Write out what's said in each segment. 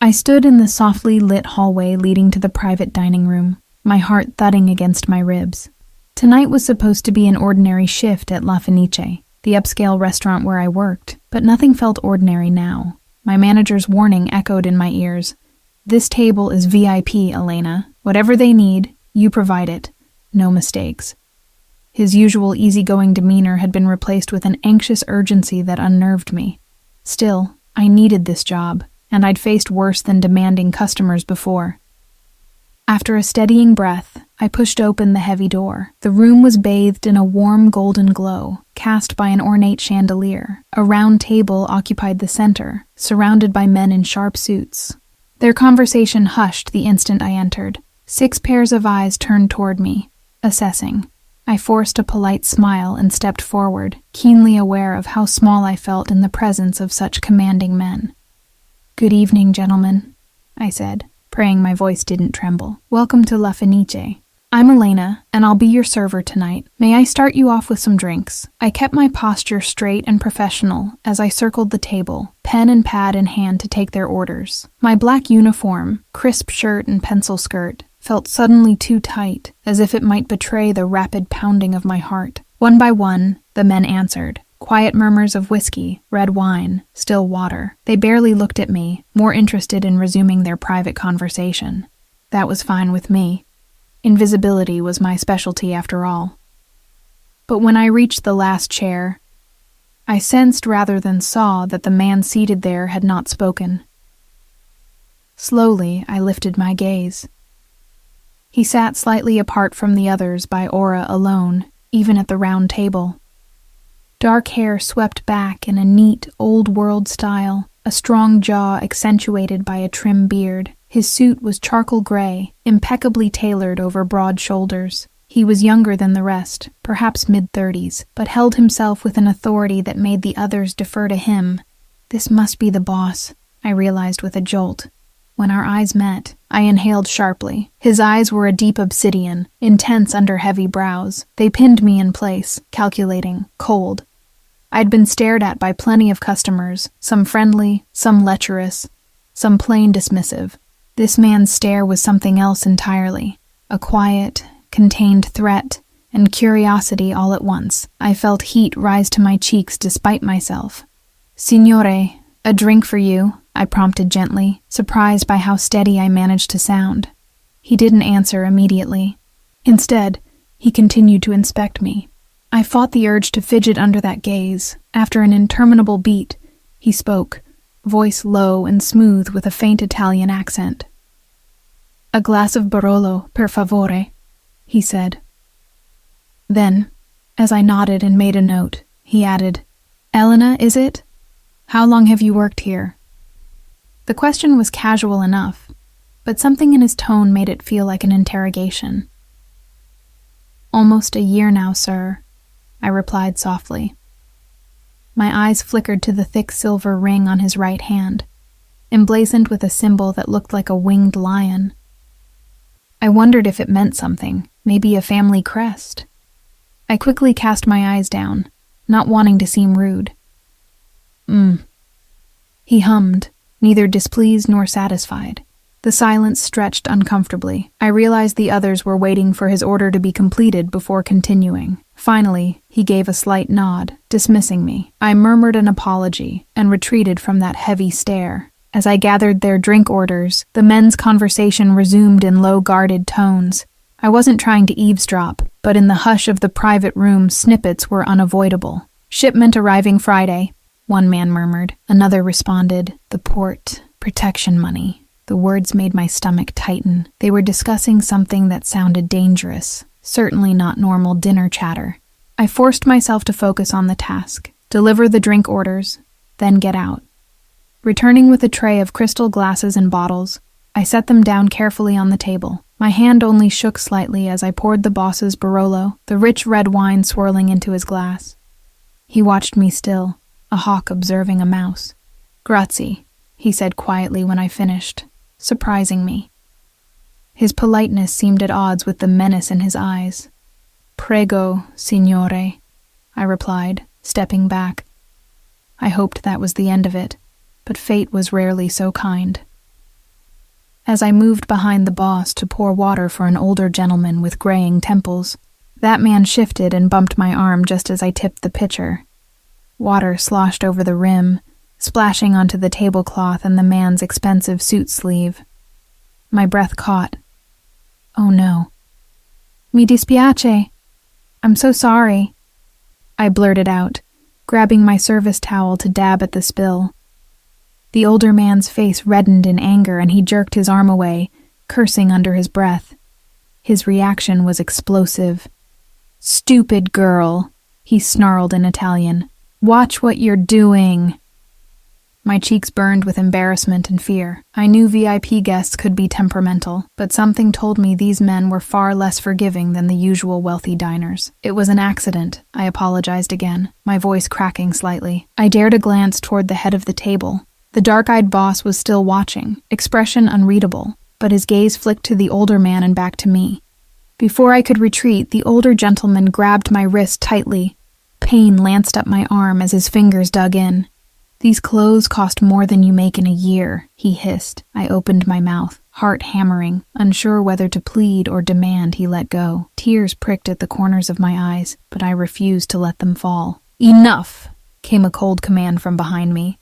I stood in the softly lit hallway leading to the private dining room, my heart thudding against my ribs. Tonight was supposed to be an ordinary shift at La Fenice, the upscale restaurant where I worked, but nothing felt ordinary now. My manager's warning echoed in my ears. This table is VIP, Elena. Whatever they need, you provide it. No mistakes. His usual easygoing demeanor had been replaced with an anxious urgency that unnerved me. Still, I needed this job, and I'd faced worse than demanding customers before. After a steadying breath, I pushed open the heavy door. The room was bathed in a warm golden glow, cast by an ornate chandelier. A round table occupied the center, surrounded by men in sharp suits. Their conversation hushed the instant I entered. 6 pairs of eyes turned toward me, assessing. I forced a polite smile and stepped forward, keenly aware of how small I felt in the presence of such commanding men. "Good evening, gentlemen," I said, praying my voice didn't tremble. "Welcome to La Fenice. I'm Elena, and I'll be your server tonight. May I start you off with some drinks?" I kept my posture straight and professional as I circled the table, pen and pad in hand to take their orders. My black uniform, crisp shirt and pencil skirt, felt suddenly too tight, as if it might betray the rapid pounding of my heart. One by one, the men answered. Quiet murmurs of whiskey, red wine, still water. They barely looked at me, more interested in resuming their private conversation. That was fine with me. Invisibility was my specialty after all. But when I reached the last chair, I sensed rather than saw that the man seated there had not spoken. Slowly, I lifted my gaze. He sat slightly apart from the others by aura alone, even at the round table. Dark hair swept back in a neat, old-world style, a strong jaw accentuated by a trim beard. His suit was charcoal gray, impeccably tailored over broad shoulders. He was younger than the rest, perhaps mid-30s, but held himself with an authority that made the others defer to him. This must be the boss, I realized with a jolt. When our eyes met, I inhaled sharply. His eyes were a deep obsidian, intense under heavy brows. They pinned me in place, calculating, cold. I'd been stared at by plenty of customers, some friendly, some lecherous, some plain dismissive. This man's stare was something else entirely. A quiet, contained threat and curiosity all at once. I felt heat rise to my cheeks despite myself. "Signore, a drink for you," I prompted gently, surprised by how steady I managed to sound. He didn't answer immediately. Instead, he continued to inspect me. I fought the urge to fidget under that gaze. After an interminable beat, he spoke, voice low and smooth with a faint Italian accent. "A glass of Barolo, per favore," he said. Then, as I nodded and made a note, he added, "Elena, is it? How long have you worked here?" The question was casual enough, but something in his tone made it feel like an interrogation. "Almost a year now, sir," I replied softly. My eyes flickered to the thick silver ring on his right hand, emblazoned with a symbol that looked like a winged lion. I wondered if it meant something, maybe a family crest. I quickly cast my eyes down, not wanting to seem rude. He hummed, neither displeased nor satisfied. The silence stretched uncomfortably. I realized the others were waiting for his order to be completed before continuing. Finally, he gave a slight nod, dismissing me. I murmured an apology and retreated from that heavy stare. As I gathered their drink orders, the men's conversation resumed in low-guarded tones. I wasn't trying to eavesdrop, but in the hush of the private room, snippets were unavoidable. "Shipment arriving Friday," one man murmured. Another responded, "The port, protection money." The words made my stomach tighten. They were discussing something that sounded dangerous, certainly not normal dinner chatter. I forced myself to focus on the task, deliver the drink orders, then get out. Returning with a tray of crystal glasses and bottles, I set them down carefully on the table. My hand only shook slightly as I poured the boss's Barolo, the rich red wine swirling into his glass. He watched me still, a hawk observing a mouse. "Grazie," he said quietly when I finished, surprising me. His politeness seemed at odds with the menace in his eyes. "Prego, signore," I replied, stepping back. I hoped that was the end of it, but fate was rarely so kind. as I moved behind the boss to pour water for an older gentleman with graying temples. That man shifted and bumped my arm just as I tipped the pitcher. Water sloshed over the rim, splashing onto the tablecloth and the man's expensive suit sleeve. My breath caught. Oh no. Mi dispiace. I'm so sorry, I blurted out, grabbing my service towel to dab at the spill. The older man's face reddened in anger and he jerked his arm away, cursing under his breath. His reaction was explosive. "Stupid girl," he snarled in Italian. "Watch what you're doing." My cheeks burned with embarrassment and fear. I knew VIP guests could be temperamental, but something told me these men were far less forgiving than the usual wealthy diners. "It was an accident," I apologized again, my voice cracking slightly. I dared a glance toward the head of the table. The dark-eyed boss was still watching, expression unreadable, but his gaze flicked to the older man and back to me. Before I could retreat, the older gentleman grabbed my wrist tightly. Pain lanced up my arm as his fingers dug in. "These clothes cost more than you make in a year," he hissed. I opened my mouth, heart hammering, unsure whether to plead or demand he let go. Tears pricked at the corners of my eyes, but I refused to let them fall. "Enough!" came a cold command from behind me.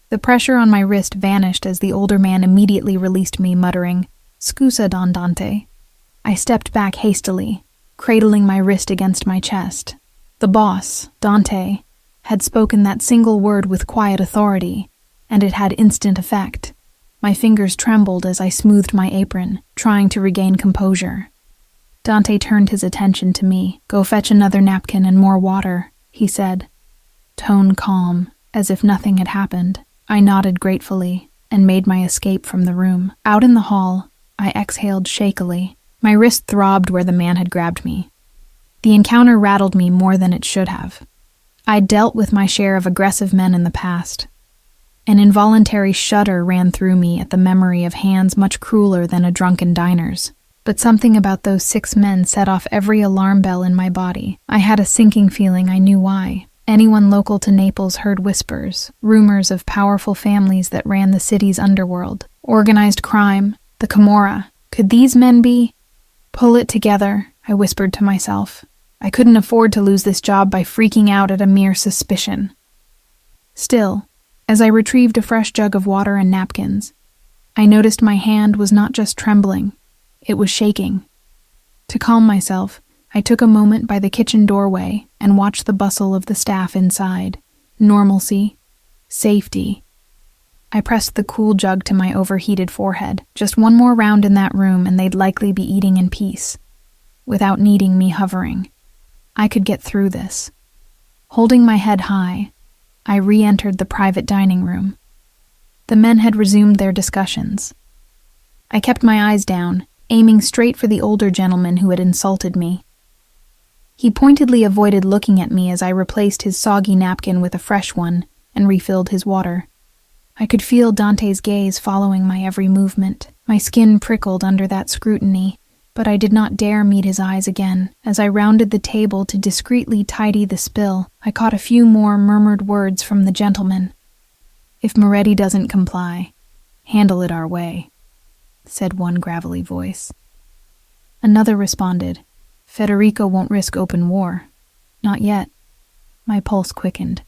The pressure on my wrist vanished as the older man immediately released me, muttering, "Scusa, Don Dante." I stepped back hastily, cradling my wrist against my chest. The boss, Dante, had spoken that single word with quiet authority, and it had instant effect. My fingers trembled as I smoothed my apron, trying to regain composure. Dante turned his attention to me. "Go fetch another napkin and more water," he said, tone calm, as if nothing had happened. I nodded gratefully and made my escape from the room. Out in the hall, I exhaled shakily. My wrist throbbed where the man had grabbed me. The encounter rattled me more than it should have. I'd dealt with my share of aggressive men in the past. An involuntary shudder ran through me at the memory of hands much crueler than a drunken diner's. But something about those 6 men set off every alarm bell in my body. I had a sinking feeling I knew why. Anyone local to Naples heard whispers, rumors of powerful families that ran the city's underworld, organized crime, the Camorra. Could these men be? "Pull it together," I whispered to myself. I couldn't afford to lose this job by freaking out at a mere suspicion. Still, as I retrieved a fresh jug of water and napkins, I noticed my hand was not just trembling, it was shaking. To calm myself, I took a moment by the kitchen doorway and watched the bustle of the staff inside. Normalcy, safety. I pressed the cool jug to my overheated forehead. Just one more round in that room and they'd likely be eating in peace, without needing me hovering. I could get through this. Holding my head high, I re-entered the private dining room. The men had resumed their discussions. I kept my eyes down, aiming straight for the older gentleman who had insulted me. He pointedly avoided looking at me as I replaced his soggy napkin with a fresh one and refilled his water. I could feel Dante's gaze following my every movement. My skin prickled under that scrutiny, but I did not dare meet his eyes again. As I rounded the table to discreetly tidy the spill, I caught a few more murmured words from the gentleman. "If Moretti doesn't comply, handle it our way," said one gravelly voice. Another responded, "Federico won't risk open war. Not yet." My pulse quickened.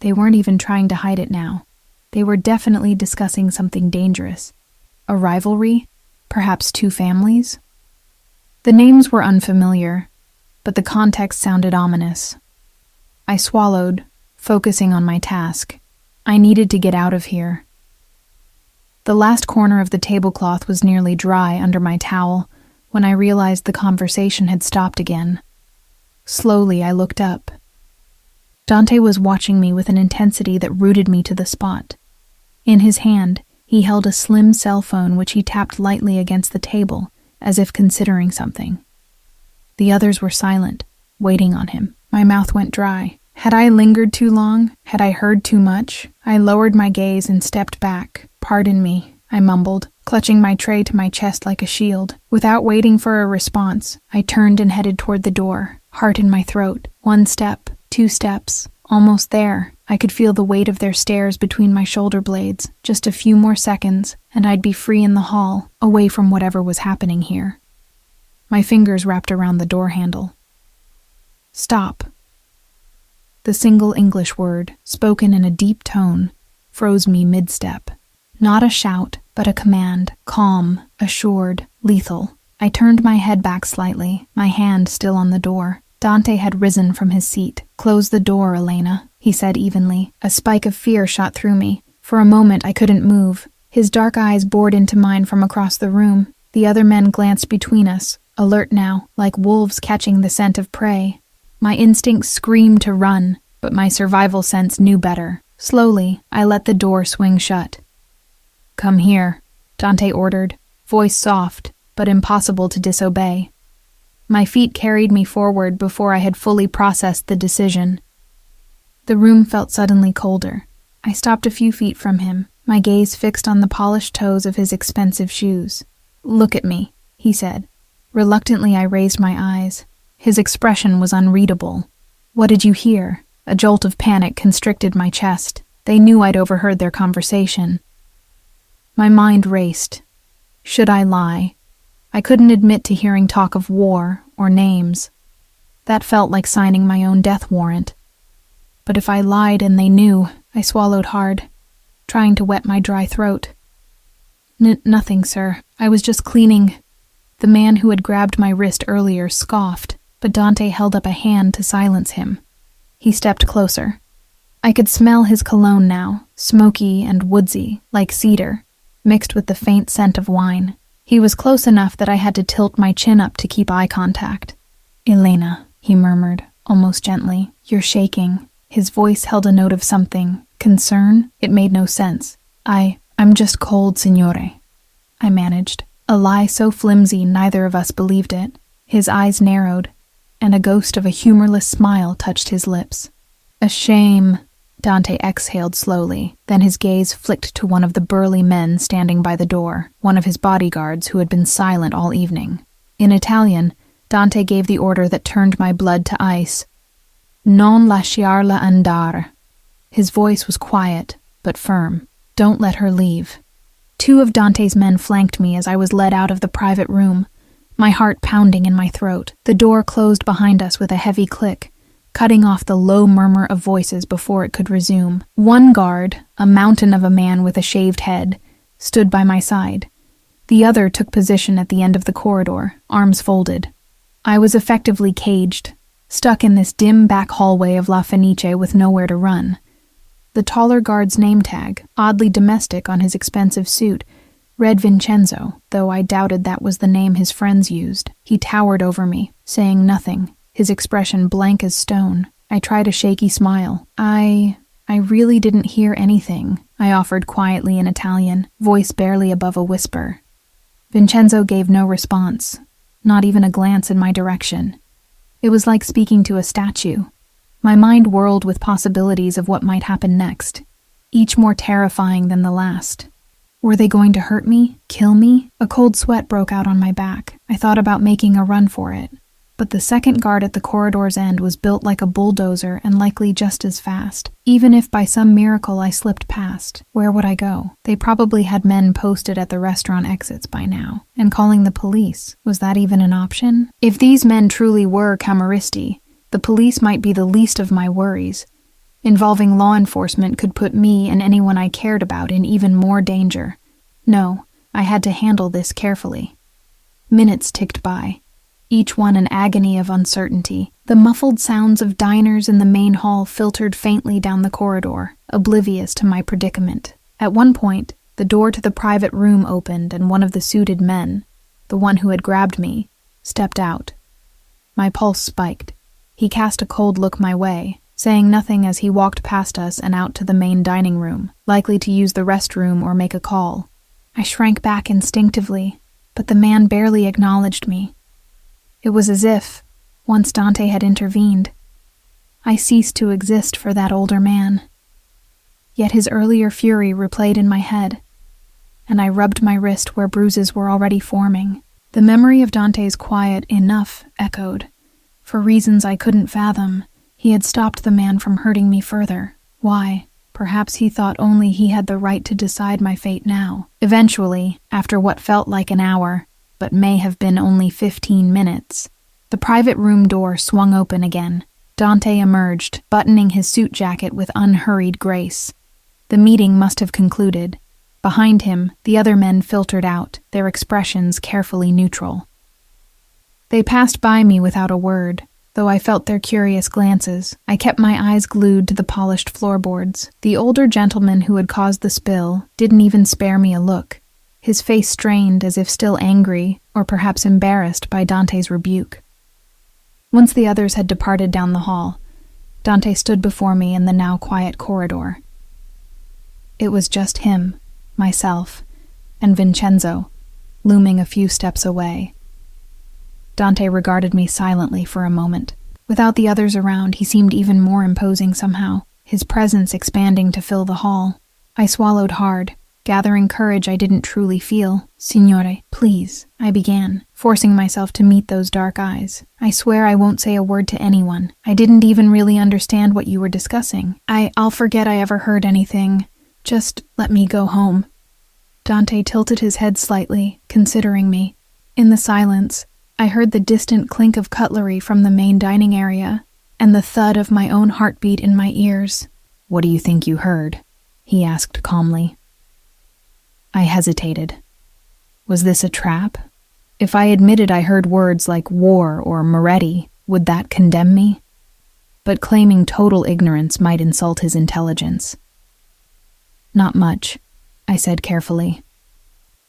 They weren't even trying to hide it now. They were definitely discussing something dangerous. A rivalry? Perhaps 2 families? The names were unfamiliar, but the context sounded ominous. I swallowed, focusing on my task. I needed to get out of here. The last corner of the tablecloth was nearly dry under my towel when I realized the conversation had stopped again. Slowly, I looked up. Dante was watching me with an intensity that rooted me to the spot. In his hand, he held a slim cell phone which he tapped lightly against the table, as if considering something. The others were silent, waiting on him. My mouth went dry. Had I lingered too long? Had I heard too much? I lowered my gaze and stepped back. "Pardon me," I mumbled, clutching my tray to my chest like a shield. Without waiting for a response, I turned and headed toward the door, heart in my throat. 1 step, 2 steps. Almost there. I could feel the weight of their stares between my shoulder blades. Just a few more seconds, and I'd be free in the hall, away from whatever was happening here. My fingers wrapped around the door handle. Stop. The single English word, spoken in a deep tone, froze me mid-step. Not a shout, but a command, calm, assured, lethal. I turned my head back slightly, my hand still on the door. Dante had risen from his seat. "Close the door, Elena," he said evenly. A spike of fear shot through me. For a moment I couldn't move. His dark eyes bored into mine from across the room. The other men glanced between us, alert now, like wolves catching the scent of prey. My instincts screamed to run, but my survival sense knew better. Slowly, I let the door swing shut. "Come here," Dante ordered, voice soft, but impossible to disobey. My feet carried me forward before I had fully processed the decision. The room felt suddenly colder. I stopped a few feet from him, my gaze fixed on the polished toes of his expensive shoes. "Look at me," he said. Reluctantly, I raised my eyes. His expression was unreadable. "What did you hear?" A jolt of panic constricted my chest. They knew I'd overheard their conversation. My mind raced. Should I lie? I couldn't admit to hearing talk of war or names. That felt like signing my own death warrant. But if I lied and they knew, I swallowed hard, trying to wet my dry throat. Nothing, sir. I was just cleaning." The man who had grabbed my wrist earlier scoffed, but Dante held up a hand to silence him. He stepped closer. I could smell his cologne now, smoky and woodsy, like cedar, mixed with the faint scent of wine. He was close enough that I had to tilt my chin up to keep eye contact. "Elena," he murmured, almost gently, "you're shaking." His voice held a note of something. Concern? It made no sense. I'm just cold, signore," I managed. A lie so flimsy neither of us believed it. His eyes narrowed, and a ghost of a humorless smile touched his lips. "A shame," Dante exhaled slowly, then his gaze flicked to one of the burly men standing by the door, one of his bodyguards who had been silent all evening. In Italian, Dante gave the order that turned my blood to ice. "Non lasciarla andare." His voice was quiet, but firm. "Don't let her leave." Two of Dante's men flanked me as I was led out of the private room, my heart pounding in my throat. The door closed behind us with a heavy click, cutting off the low murmur of voices before it could resume. One guard, a mountain of a man with a shaved head, stood by my side. The other took position at the end of the corridor, arms folded. I was effectively caged, stuck in this dim back hallway of La Fenice with nowhere to run. The taller guard's name tag, oddly domestic on his expensive suit, read Vincenzo, though I doubted that was the name his friends used. He towered over me, saying nothing, his expression blank as stone. I tried a shaky smile. I really didn't hear anything," I offered quietly in Italian, voice barely above a whisper. Vincenzo gave no response, not even a glance in my direction. It was like speaking to a statue. My mind whirled with possibilities of what might happen next, each more terrifying than the last. Were they going to hurt me? Kill me? A cold sweat broke out on my back. I thought about making a run for it. But the second guard at the corridor's end was built like a bulldozer and likely just as fast. Even if by some miracle I slipped past, where would I go? They probably had men posted at the restaurant exits by now. And calling the police, was that even an option? If these men truly were camorristi, the police might be the least of my worries. Involving law enforcement could put me and anyone I cared about in even more danger. No, I had to handle this carefully. Minutes ticked by, each one an agony of uncertainty. The muffled sounds of diners in the main hall filtered faintly down the corridor, oblivious to my predicament. At one point, the door to the private room opened and one of the suited men, the one who had grabbed me, stepped out. My pulse spiked. He cast a cold look my way, saying nothing as he walked past us and out to the main dining room, likely to use the restroom or make a call. I shrank back instinctively, but the man barely acknowledged me. It was as if, once Dante had intervened, I ceased to exist for that older man. Yet his earlier fury replayed in my head, and I rubbed my wrist where bruises were already forming. The memory of Dante's quiet enough echoed. For reasons I couldn't fathom, he had stopped the man from hurting me further. Why? Perhaps he thought only he had the right to decide my fate now. Eventually, after what felt like an hour, but may have been only 15 minutes, the private room door swung open again. Dante emerged, buttoning his suit jacket with unhurried grace. The meeting must have concluded. Behind him, the other men filtered out, their expressions carefully neutral. They passed by me without a word. Though I felt their curious glances, I kept my eyes glued to the polished floorboards. The older gentleman who had caused the spill didn't even spare me a look, his face strained as if still angry or perhaps embarrassed by Dante's rebuke. Once the others had departed down the hall, Dante stood before me in the now quiet corridor. It was just him, myself, and Vincenzo, looming a few steps away. Dante regarded me silently for a moment. Without the others around, he seemed even more imposing somehow, his presence expanding to fill the hall. I swallowed hard, gathering courage I didn't truly feel. "Signore, please," I began, forcing myself to meet those dark eyes. "I swear I won't say a word to anyone. I didn't even really understand what you were discussing. I'll forget I ever heard anything. Just let me go home." Dante tilted his head slightly, considering me. In the silence, I heard the distant clink of cutlery from the main dining area, and the thud of my own heartbeat in my ears. "What do you think you heard?" he asked calmly. I hesitated. Was this a trap? If I admitted I heard words like war or Moretti, would that condemn me? But claiming total ignorance might insult his intelligence. "Not much," I said carefully.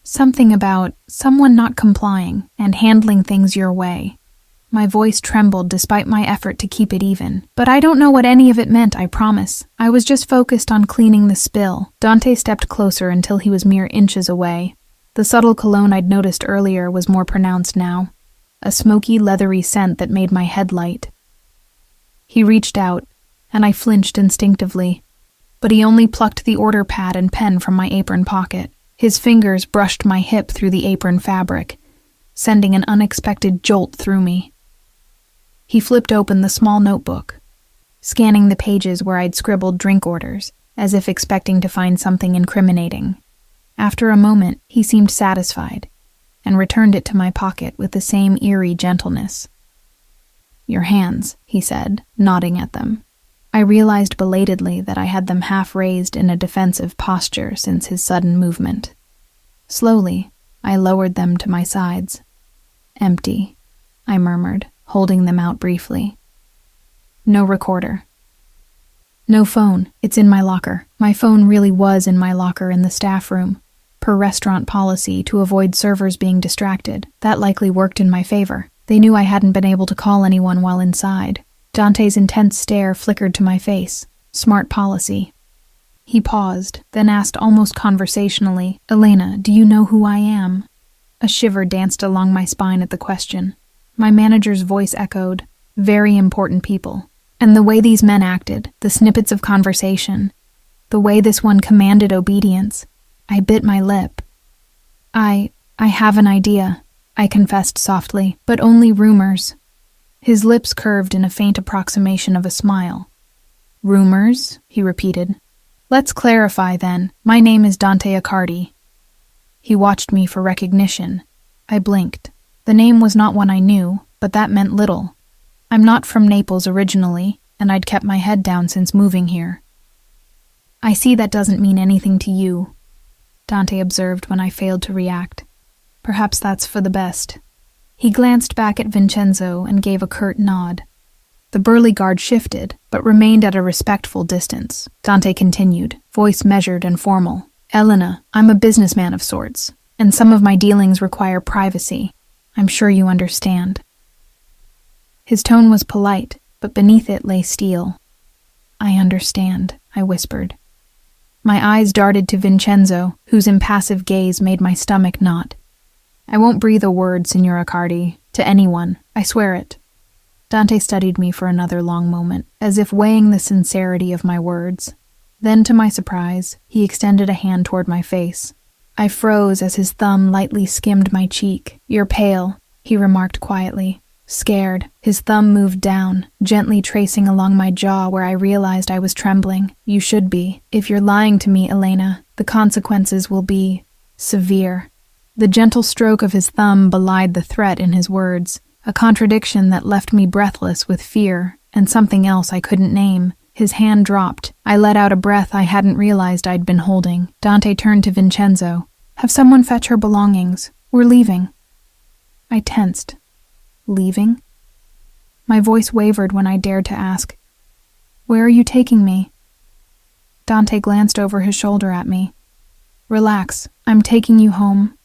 "Something about someone not complying and handling things your way." My voice trembled despite my effort to keep it even. "But I don't know what any of it meant, I promise. I was just focused on cleaning the spill." Dante stepped closer until he was mere inches away. The subtle cologne I'd noticed earlier was more pronounced now, a smoky, leathery scent that made my head light. He reached out, and I flinched instinctively, but he only plucked the order pad and pen from my apron pocket. His fingers brushed my hip through the apron fabric, sending an unexpected jolt through me. He flipped open the small notebook, scanning the pages where I'd scribbled drink orders, as if expecting to find something incriminating. After a moment, he seemed satisfied, and returned it to my pocket with the same eerie gentleness. "Your hands," he said, nodding at them. I realized belatedly that I had them half raised in a defensive posture since his sudden movement. Slowly, I lowered them to my sides. "Empty," I murmured, holding them out briefly. "No recorder. No phone. It's in my locker." My phone really was in my locker in the staff room, per restaurant policy to avoid servers being distracted. That likely worked in my favor. They knew I hadn't been able to call anyone while inside. Dante's intense stare flickered to my face. Smart policy. He paused, then asked almost conversationally, "Elena, do you know who I am?" A shiver danced along my spine at the question. My manager's voice echoed, "Very important people." And the way these men acted, the snippets of conversation, the way this one commanded obedience, I bit my lip. I have an idea," I confessed softly, "but only rumors." His lips curved in a faint approximation of a smile. "Rumors?" he repeated. "Let's clarify then. My name is Dante Accardi." He watched me for recognition. I blinked. The name was not one I knew, but that meant little. I'm not from Naples originally, and I'd kept my head down since moving here. "I see that doesn't mean anything to you," Dante observed when I failed to react. "Perhaps that's for the best." He glanced back at Vincenzo and gave a curt nod. The burly guard shifted, but remained at a respectful distance. Dante continued, voice measured and formal. "Elena, I'm a businessman of sorts, and some of my dealings require privacy. I'm sure you understand." His tone was polite, but beneath it lay steel. "I understand," I whispered. My eyes darted to Vincenzo, whose impassive gaze made my stomach knot. "I won't breathe a word, Signor Accardi, to anyone, I swear it." Dante studied me for another long moment, as if weighing the sincerity of my words. Then, to my surprise, he extended a hand toward my face. I froze as his thumb lightly skimmed my cheek. "You're pale," he remarked quietly. Scared, his thumb moved down, gently tracing along my jaw where I realized I was trembling. You should be. If you're lying to me, Elena, the consequences will be severe. The gentle stroke of his thumb belied the threat in his words, a contradiction that left me breathless with fear and something else I couldn't name. His hand dropped. I let out a breath I hadn't realized I'd been holding. Dante turned to Vincenzo. Have someone fetch her belongings. We're leaving. I tensed. Leaving? My voice wavered when I dared to ask, Where are you taking me? Dante glanced over his shoulder at me. Relax, I'm taking you home.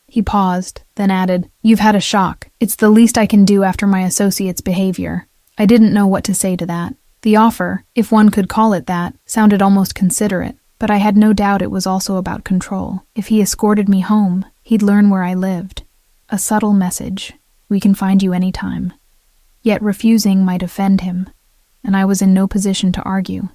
He paused, then added, You've had a shock. It's the least I can do after my associate's behavior. I didn't know what to say to that. The offer, if one could call it that, sounded almost considerate, but I had no doubt it was also about control. If he escorted me home, he'd learn where I lived. A subtle message. We can find you anytime. Yet refusing might offend him, and I was in no position to argue.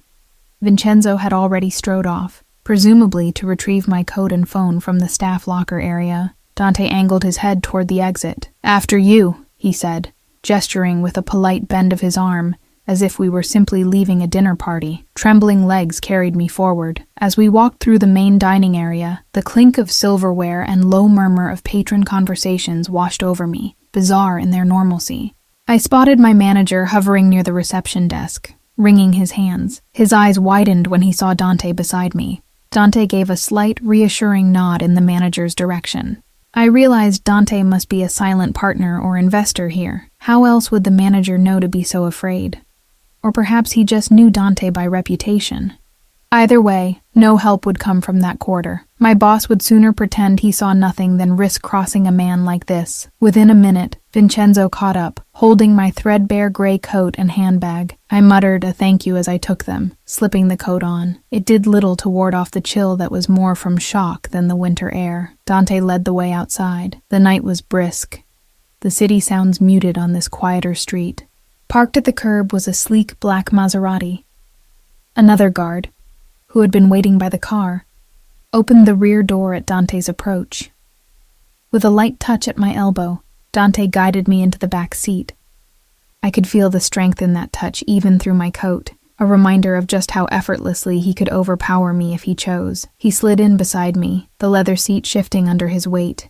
Vincenzo had already strode off, presumably to retrieve my coat and phone from the staff locker area. Dante angled his head toward the exit. After you, he said, gesturing with a polite bend of his arm, as if we were simply leaving a dinner party. Trembling legs carried me forward. As we walked through the main dining area, the clink of silverware and low murmur of patron conversations washed over me, bizarre in their normalcy. I spotted my manager hovering near the reception desk, wringing his hands. His eyes widened when he saw Dante beside me. Dante gave a slight, reassuring nod in the manager's direction. I realized Dante must be a silent partner or investor here. How else would the manager know to be so afraid? Or perhaps he just knew Dante by reputation. Either way, no help would come from that quarter. My boss would sooner pretend he saw nothing than risk crossing a man like this. Within a minute, Vincenzo caught up, holding my threadbare gray coat and handbag. I muttered a thank you as I took them, slipping the coat on. It did little to ward off the chill that was more from shock than the winter air. Dante led the way outside. The night was brisk. The city sounds muted on this quieter street. Parked at the curb was a sleek black Maserati. Another guard, who had been waiting by the car, opened the rear door at Dante's approach. With a light touch at my elbow, Dante guided me into the back seat. I could feel the strength in that touch even through my coat, a reminder of just how effortlessly he could overpower me if he chose. He slid in beside me, the leather seat shifting under his weight.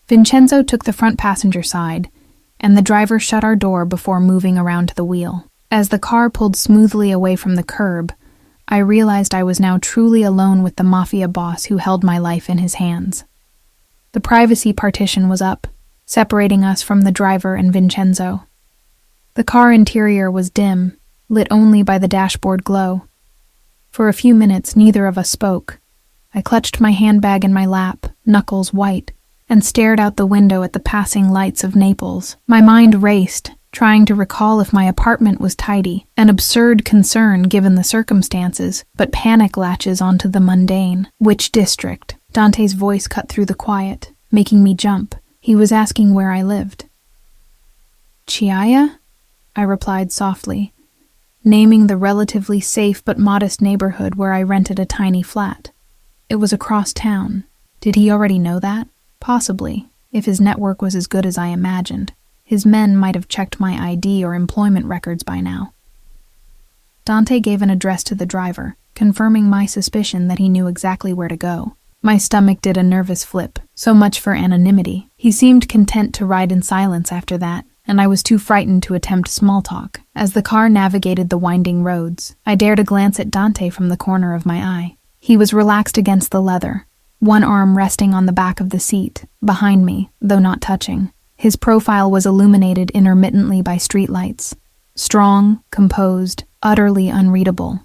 Vincenzo took the front passenger side, and the driver shut our door before moving around to the wheel. As the car pulled smoothly away from the curb, I realized I was now truly alone with the Mafia Boss who held my life in his hands. The privacy partition was up, separating us from the driver and Vincenzo. The car interior was dim, lit only by the dashboard glow. For a few minutes, neither of us spoke. I clutched my handbag in my lap, knuckles white, and stared out the window at the passing lights of Naples. My mind raced, trying to recall if my apartment was tidy, an absurd concern given the circumstances, but panic latches onto the mundane. Which district? Dante's voice cut through the quiet, making me jump. He was asking where I lived. Chiaia? I replied softly, naming the relatively safe but modest neighborhood where I rented a tiny flat. It was across town. Did he already know that? Possibly, if his network was as good as I imagined. His men might have checked my ID or employment records by now. Dante gave an address to the driver, confirming my suspicion that he knew exactly where to go. My stomach did a nervous flip, so much for anonymity. He seemed content to ride in silence after that, and I was too frightened to attempt small talk. As the car navigated the winding roads, I dared a glance at Dante from the corner of my eye. He was relaxed against the leather, one arm resting on the back of the seat, behind me, though not touching. His profile was illuminated intermittently by streetlights. Strong, composed, utterly unreadable.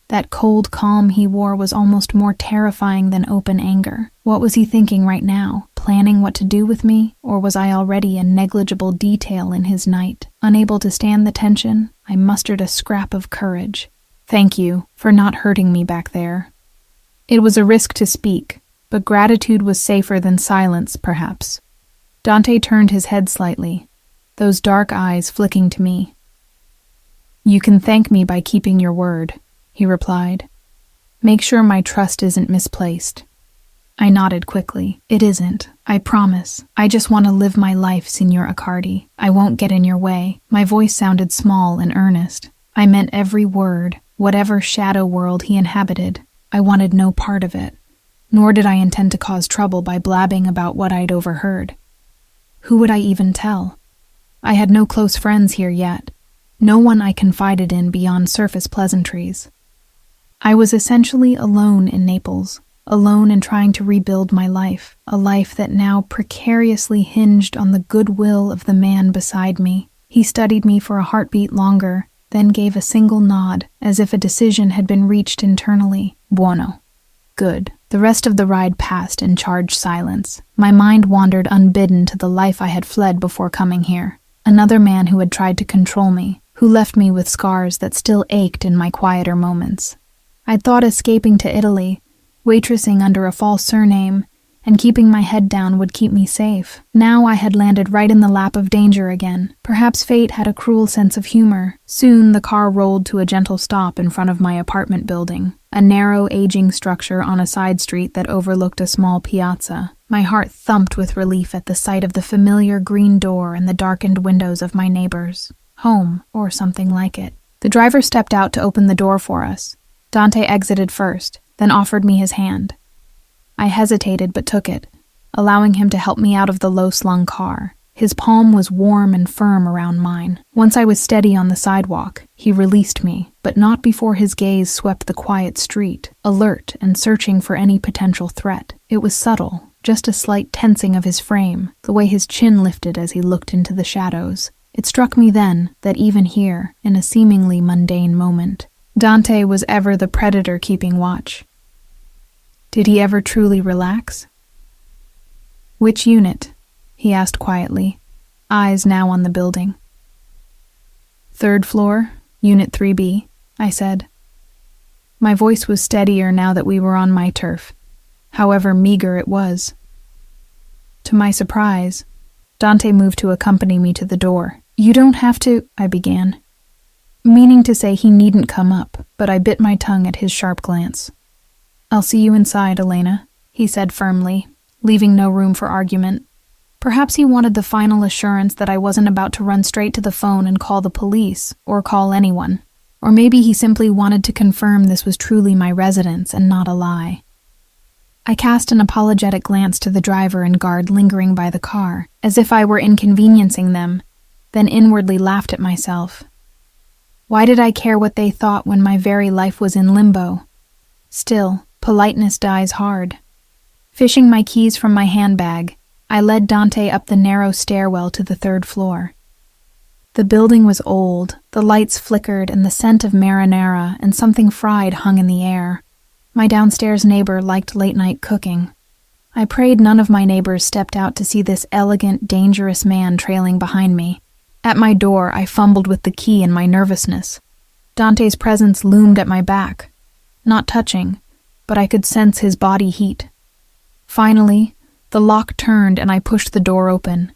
That cold calm he wore was almost more terrifying than open anger. What was he thinking right now? Planning what to do with me? Or was I already a negligible detail in his night? Unable to stand the tension, I mustered a scrap of courage. Thank you for not hurting me back there. It was a risk to speak, but gratitude was safer than silence, perhaps. Dante turned his head slightly, those dark eyes flicking to me. You can thank me by keeping your word, he replied. Make sure my trust isn't misplaced. I nodded quickly. It isn't. I promise. I just want to live my life, Signor Accardi. I won't get in your way. My voice sounded small and earnest. I meant every word, whatever shadow world he inhabited. I wanted no part of it. Nor did I intend to cause trouble by blabbing about what I'd overheard. Who would I even tell? I had no close friends here yet. No one I confided in beyond surface pleasantries. I was essentially alone in Naples, alone in trying to rebuild my life, a life that now precariously hinged on the goodwill of the man beside me. He studied me for a heartbeat longer, then gave a single nod, as if a decision had been reached internally. Buono. Good. The rest of the ride passed in charged silence. My mind wandered unbidden to the life I had fled before coming here. Another man who had tried to control me, who left me with scars that still ached in my quieter moments. I'd thought escaping to Italy, waitressing under a false surname, and keeping my head down would keep me safe. Now I had landed right in the lap of danger again. Perhaps fate had a cruel sense of humor. Soon the car rolled to a gentle stop in front of my apartment building, a narrow, aging structure on a side street that overlooked a small piazza. My heart thumped with relief at the sight of the familiar green door and the darkened windows of my neighbors. Home, or something like it. The driver stepped out to open the door for us. Dante exited first, then offered me his hand. I hesitated but took it, allowing him to help me out of the low-slung car. His palm was warm and firm around mine. Once I was steady on the sidewalk, he released me, but not before his gaze swept the quiet street, alert and searching for any potential threat. It was subtle, just a slight tensing of his frame, the way his chin lifted as he looked into the shadows. It struck me then that even here, in a seemingly mundane moment, Dante was ever the predator keeping watch. Did he ever truly relax? "Which unit?" he asked quietly, eyes now on the building. "Third floor, Unit 3B, I said. My voice was steadier now that we were on my turf, however meager it was. To my surprise, Dante moved to accompany me to the door. "You don't have to," I began, meaning to say he needn't come up, but I bit my tongue at his sharp glance. "I'll see you inside, Elena," he said firmly, leaving no room for argument. Perhaps he wanted the final assurance that I wasn't about to run straight to the phone and call the police, or call anyone. Or maybe he simply wanted to confirm this was truly my residence and not a lie. I cast an apologetic glance to the driver and guard lingering by the car, as if I were inconveniencing them, then inwardly laughed at myself. Why did I care what they thought when my very life was in limbo? Still, politeness dies hard. Fishing my keys from my handbag, I led Dante up the narrow stairwell to the third floor. The building was old, the lights flickered, and the scent of marinara and something fried hung in the air. My downstairs neighbor liked late-night cooking. I prayed none of my neighbors stepped out to see this elegant, dangerous man trailing behind me. At my door, I fumbled with the key in my nervousness. Dante's presence loomed at my back. Not touching, but I could sense his body heat. Finally, the lock turned and I pushed the door open.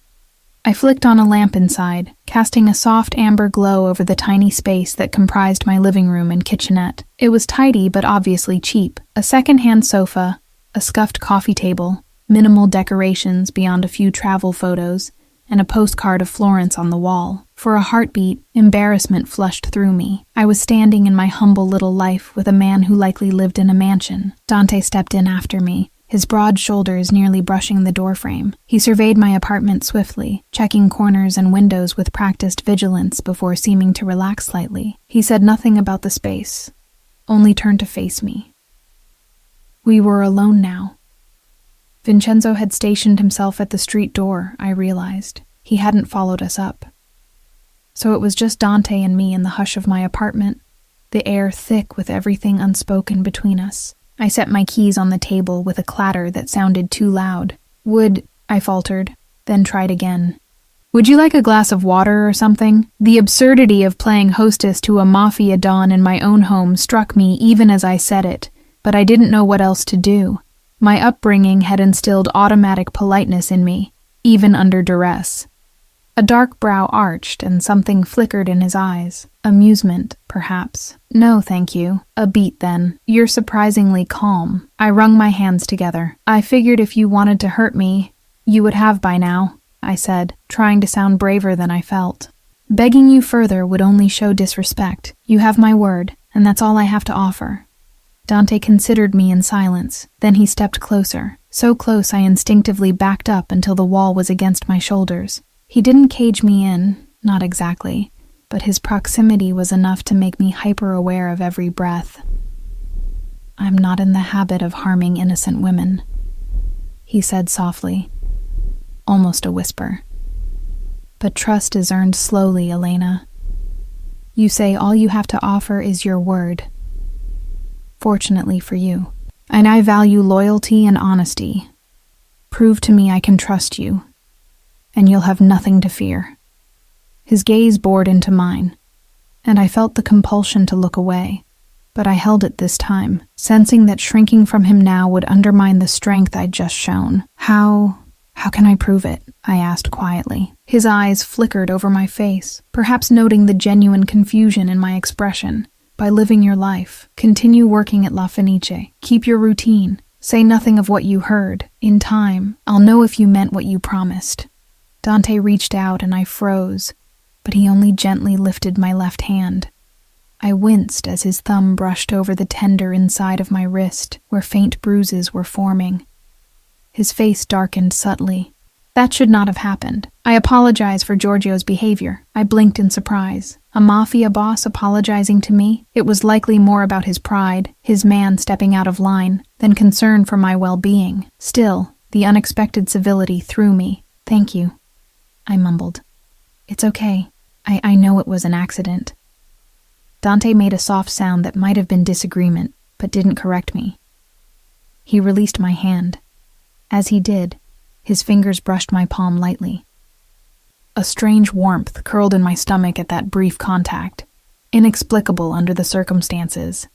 I flicked on a lamp inside, casting a soft amber glow over the tiny space that comprised my living room and kitchenette. It was tidy but obviously cheap. A second-hand sofa, a scuffed coffee table, minimal decorations beyond a few travel photos, and a postcard of Florence on the wall. For a heartbeat, embarrassment flushed through me. I was standing in my humble little life with a man who likely lived in a mansion. Dante stepped in after me, his broad shoulders nearly brushing the doorframe. He surveyed my apartment swiftly, checking corners and windows with practiced vigilance before seeming to relax slightly. He said nothing about the space, only turned to face me. We were alone now. Vincenzo had stationed himself at the street door, I realized. He hadn't followed us up. So it was just Dante and me in the hush of my apartment, the air thick with everything unspoken between us. I set my keys on the table with a clatter that sounded too loud. I faltered, then tried again. "Would you like a glass of water or something?" The absurdity of playing hostess to a mafia don in my own home struck me even as I said it, but I didn't know what else to do. My upbringing had instilled automatic politeness in me, even under duress. A dark brow arched and something flickered in his eyes, Amusement, perhaps. No, thank you. A beat, then. You're surprisingly calm. I wrung my hands together. I figured if you wanted to hurt me, you would have by now, I said, trying to sound braver than I felt. Begging you further would only show disrespect. You have my word, and that's all I have to offer. Dante considered me in silence. Then he stepped closer. So close I instinctively backed up until the wall was against my shoulders. He didn't cage me in, not exactly, but his proximity was enough to make me hyper-aware of every breath. I'm not in the habit of harming innocent women, he said softly, almost a whisper. But trust is earned slowly, Elena. You say all you have to offer is your word. Fortunately for you. And I value loyalty and honesty. Prove to me I can trust you, and you'll have nothing to fear. His gaze bored into mine, and I felt the compulsion to look away, but I held it this time, sensing that shrinking from him now would undermine the strength I'd just shown. How can I prove it? I asked quietly. His eyes flickered over my face, perhaps noting the genuine confusion in my expression. By living your life. Continue working at La Fenice. Keep your routine. Say nothing of what you heard. In time, I'll know if you meant what you promised. Dante reached out and I froze, but he only gently lifted my left hand. I winced as his thumb brushed over the tender inside of my wrist, where faint bruises were forming. His face darkened subtly. That should not have happened. I apologize for Giorgio's behavior. I blinked in surprise. A mafia boss apologizing to me? It was likely more about his pride, his man stepping out of line, than concern for my well-being. Still, the unexpected civility threw me. Thank you, I mumbled. It's okay. I know it was an accident. Dante made a soft sound that might have been disagreement, but didn't correct me. He released my hand. As he did, his fingers brushed my palm lightly. A strange warmth curled in my stomach at that brief contact, inexplicable under the circumstances.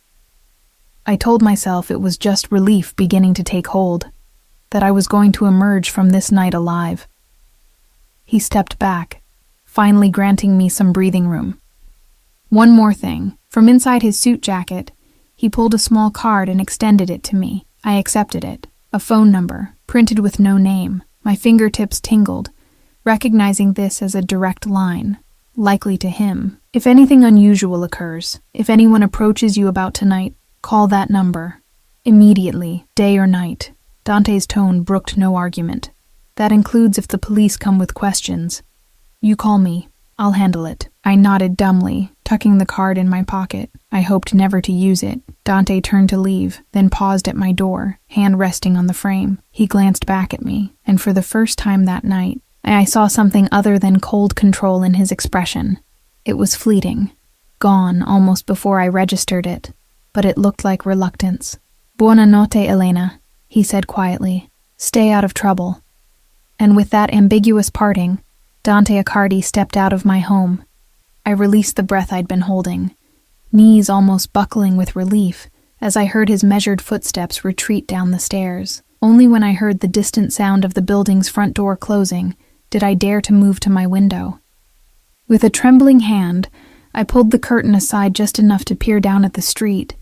I told myself it was just relief beginning to take hold, that I was going to emerge from this night alive. He stepped back, finally granting me some breathing room. One more thing. From inside his suit jacket, he pulled a small card and extended it to me. I accepted it. A phone number, printed with no name. My fingertips tingled, recognizing this as a direct line, likely to him. If anything unusual occurs, if anyone approaches you about tonight, call that number. Immediately, day or night. Dante's tone brooked no argument. That includes if the police come with questions. You call me. I'll handle it. I nodded dumbly, tucking the card in my pocket. I hoped never to use it. Dante turned to leave, then paused at my door, hand resting on the frame. He glanced back at me, and for the first time that night, I saw something other than cold control in his expression. It was fleeting, gone almost before I registered it, but it looked like reluctance. Buonanotte, Elena, he said quietly. Stay out of trouble. And with that ambiguous parting, Dante Accardi stepped out of my home. I released the breath I'd been holding, knees almost buckling with relief as I heard his measured footsteps retreat down the stairs. Only when I heard the distant sound of the building's front door closing did I dare to move to my window. With a trembling hand, I pulled the curtain aside just enough to peer down at the street.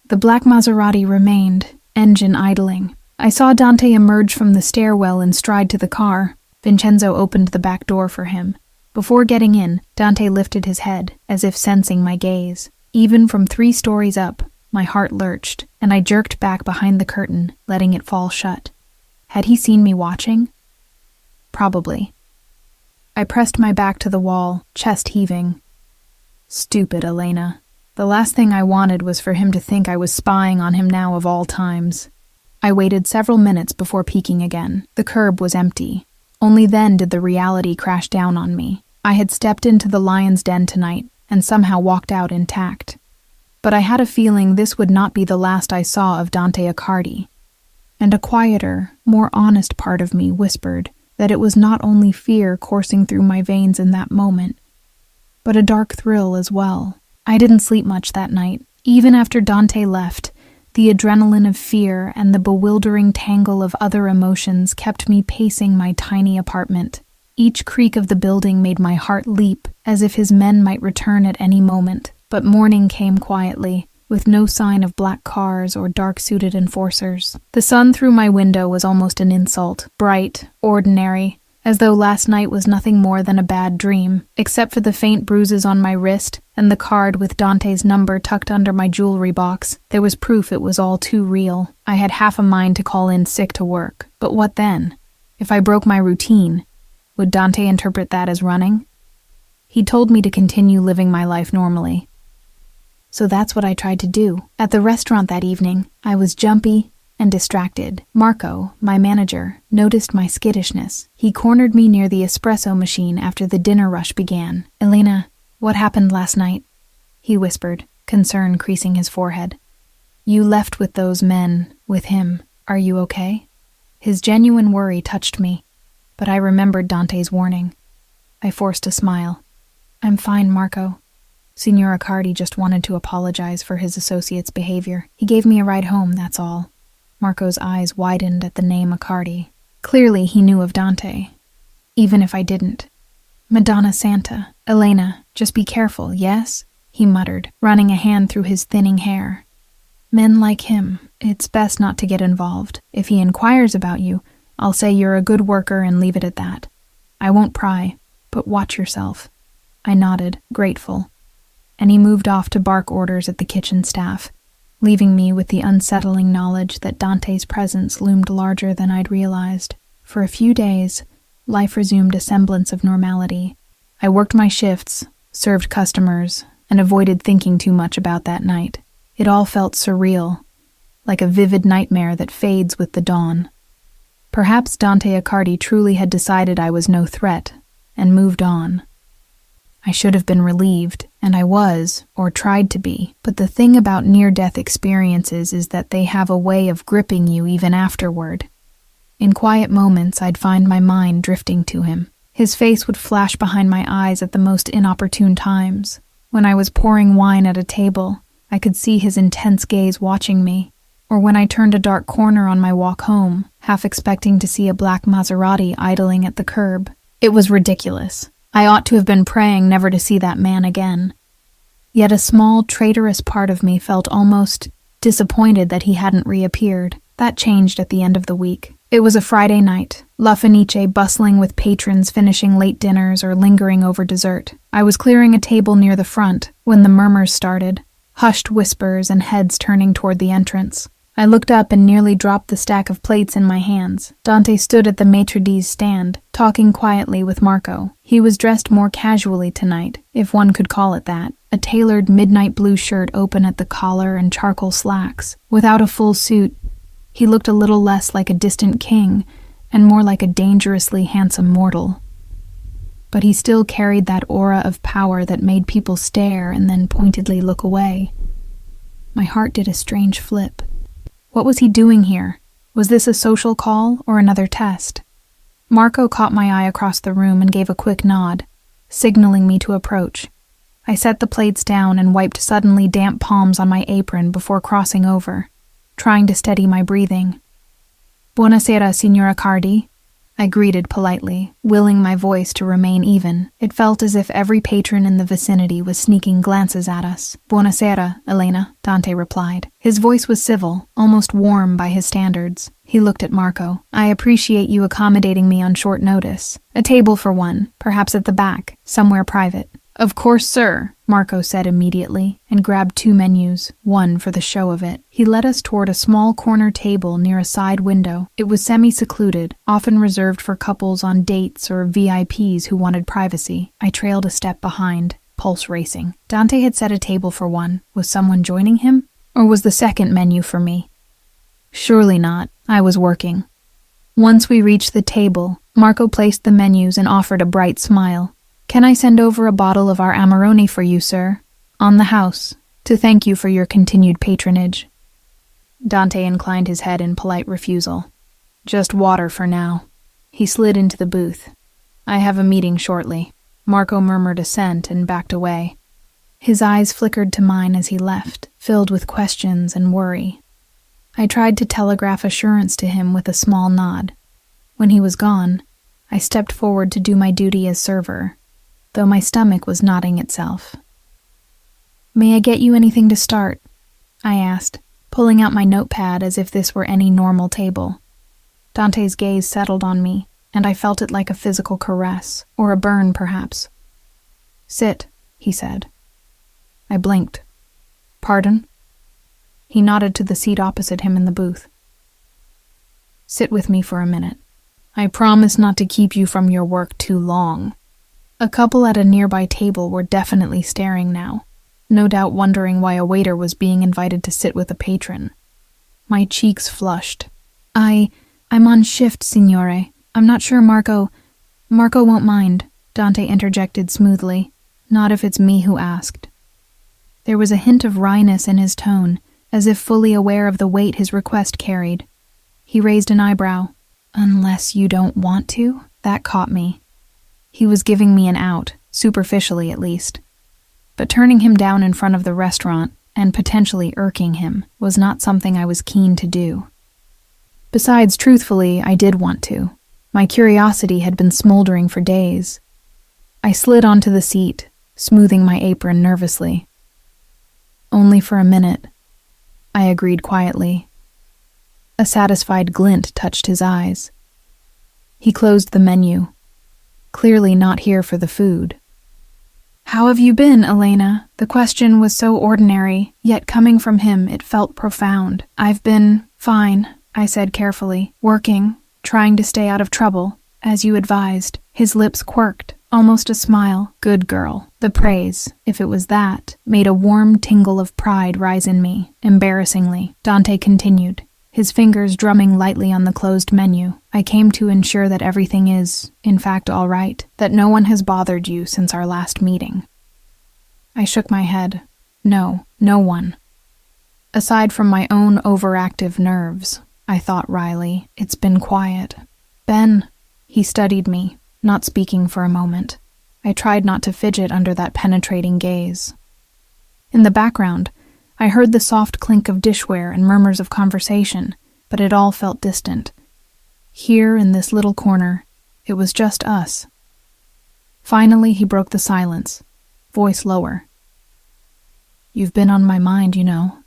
The black Maserati remained, engine idling. I saw Dante emerge from the stairwell and stride to the car. Vincenzo opened the back door for him. Before getting in, Dante lifted his head, as if sensing my gaze. Even from 3 stories up, my heart lurched, and I jerked back behind the curtain, letting it fall shut. Had he seen me watching? Probably. I pressed my back to the wall, chest heaving. Stupid Elena. The last thing I wanted was for him to think I was spying on him now of all times. I waited several minutes before peeking again. The curb was empty. Only then did the reality crash down on me. I had stepped into the lion's den tonight and somehow walked out intact. But I had a feeling this would not be the last I saw of Dante Accardi. And a quieter, more honest part of me whispered that it was not only fear coursing through my veins in that moment, but a dark thrill as well. I didn't sleep much that night. Even after Dante left, the adrenaline of fear and the bewildering tangle of other emotions kept me pacing my tiny apartment. Each creak of the building made my heart leap, as if his men might return at any moment. But morning came quietly, with no sign of black cars or dark-suited enforcers. The sun through my window was almost an insult, bright, ordinary, as though last night was nothing more than a bad dream. Except for the faint bruises on my wrist and the card with Dante's number tucked under my jewelry box, there was proof it was all too real. I had half a mind to call in sick to work. But what then? If I broke my routine, would Dante interpret that as running? He told me to continue living my life normally. So that's what I tried to do. At the restaurant that evening, I was jumpy and distracted. Marco, my manager, noticed my skittishness. He cornered me near the espresso machine after the dinner rush began. "Elena, what happened last night?" he whispered, concern creasing his forehead. "You left with those men, with him. Are you okay?" His genuine worry touched me, but I remembered Dante's warning. I forced a smile. "I'm fine, Marco. Signor Accardi just wanted to apologize for his associate's behavior. He gave me a ride home, that's all." Marco's eyes widened at the name Accardi. Clearly he knew of Dante, even if I didn't. "Madonna Santa. Elena, just be careful, yes?" he muttered, running a hand through his thinning hair. "Men like him, it's best not to get involved. If he inquires about you, I'll say you're a good worker and leave it at that. I won't pry, but watch yourself." I nodded, grateful, and he moved off to bark orders at the kitchen staff, leaving me with the unsettling knowledge that Dante's presence loomed larger than I'd realized. For a few days, life resumed a semblance of normality. I worked my shifts, served customers, and avoided thinking too much about that night. It all felt surreal, like a vivid nightmare that fades with the dawn. Perhaps Dante Accardi truly had decided I was no threat, and moved on. I should have been relieved, and I was, or tried to be, but the thing about near-death experiences is that they have a way of gripping you even afterward. In quiet moments, I'd find my mind drifting to him. His face would flash behind my eyes at the most inopportune times. When I was pouring wine at a table, I could see his intense gaze watching me, or when I turned a dark corner on my walk home, half expecting to see a black Maserati idling at the curb. It was ridiculous. I ought to have been praying never to see that man again. Yet a small, traitorous part of me felt almost disappointed that he hadn't reappeared. That changed at the end of the week. It was a Friday night, La Fenice bustling with patrons finishing late dinners or lingering over dessert. I was clearing a table near the front when the murmurs started, hushed whispers and heads turning toward the entrance. I looked up and nearly dropped the stack of plates in my hands. Dante stood at the maitre d's stand, talking quietly with Marco. He was dressed more casually tonight, if one could call it that. A tailored midnight blue shirt open at the collar and charcoal slacks. Without a full suit, he looked a little less like a distant king and more like a dangerously handsome mortal. But he still carried that aura of power that made people stare and then pointedly look away. My heart did a strange flip. What was he doing here? Was this a social call or another test? Marco caught my eye across the room and gave a quick nod, signaling me to approach. I set the plates down and wiped suddenly damp palms on my apron before crossing over, trying to steady my breathing. "Buonasera, Signor Accardi," I greeted politely, willing my voice to remain even. It felt as if every patron in the vicinity was sneaking glances at us. "Buonasera, Elena," Dante replied. His voice was civil, almost warm by his standards. He looked at Marco. "I appreciate you accommodating me on short notice. A table for one, perhaps at the back, somewhere private." "Of course, sir," Marco said immediately, and grabbed 2 menus, one for the show of it. He led us toward a small corner table near a side window. It was semi-secluded, often reserved for couples on dates or VIPs who wanted privacy. I trailed a step behind, pulse racing. Dante had set a table for one. Was someone joining him? Or was the second menu for me? Surely not. I was working. Once we reached the table, Marco placed the menus and offered a bright smile. "Can I send over a bottle of our Amarone for you, sir? On the house, to thank you for your continued patronage." Dante inclined his head in polite refusal. "Just water for now." He slid into the booth. "I have a meeting shortly." Marco murmured assent and backed away. His eyes flickered to mine as he left, filled with questions and worry. I tried to telegraph assurance to him with a small nod. When he was gone, I stepped forward to do my duty as server, though my stomach was knotting itself. "May I get you anything to start?" I asked, pulling out my notepad as if this were any normal table. Dante's gaze settled on me, and I felt it like a physical caress, or a burn perhaps. "Sit," he said. I blinked. "Pardon?" He nodded to the seat opposite him in the booth. "Sit with me for a minute. I promise not to keep you from your work too long." A couple at a nearby table were definitely staring now, no doubt wondering why a waiter was being invited to sit with a patron. My cheeks flushed. I'm on shift, signore. I'm not sure Marco won't mind," Dante interjected smoothly. "Not if it's me who asked." There was a hint of wryness in his tone, as if fully aware of the weight his request carried. He raised an eyebrow. "Unless you don't want to?" That caught me. He was giving me an out, superficially at least. But turning him down in front of the restaurant, and potentially irking him, was not something I was keen to do. Besides, truthfully, I did want to. My curiosity had been smoldering for days. I slid onto the seat, smoothing my apron nervously. "Only for a minute," I agreed quietly. A satisfied glint touched his eyes. He closed the menu, clearly not here for the food. "How have you been, Elena?" The question was so ordinary, yet coming from him it felt profound. "I've been fine," I said carefully, "working, trying to stay out of trouble, as you advised." His lips quirked, almost a smile. Good girl. The praise, if it was that, made a warm tingle of pride rise in me, embarrassingly. Dante continued, his fingers drumming lightly on the closed menu. "I came to ensure that everything is, in fact, all right, that no one has bothered you since our last meeting." I shook my head. No one. Aside from my own overactive nerves, I thought wryly, it's been quiet. "Ben," he studied me, not speaking for a moment. I tried not to fidget under that penetrating gaze. In the background, I heard the soft clink of dishware and murmurs of conversation, but it all felt distant. Here, in this little corner, it was just us. Finally, he broke the silence, voice lower. "You've been on my mind, you know."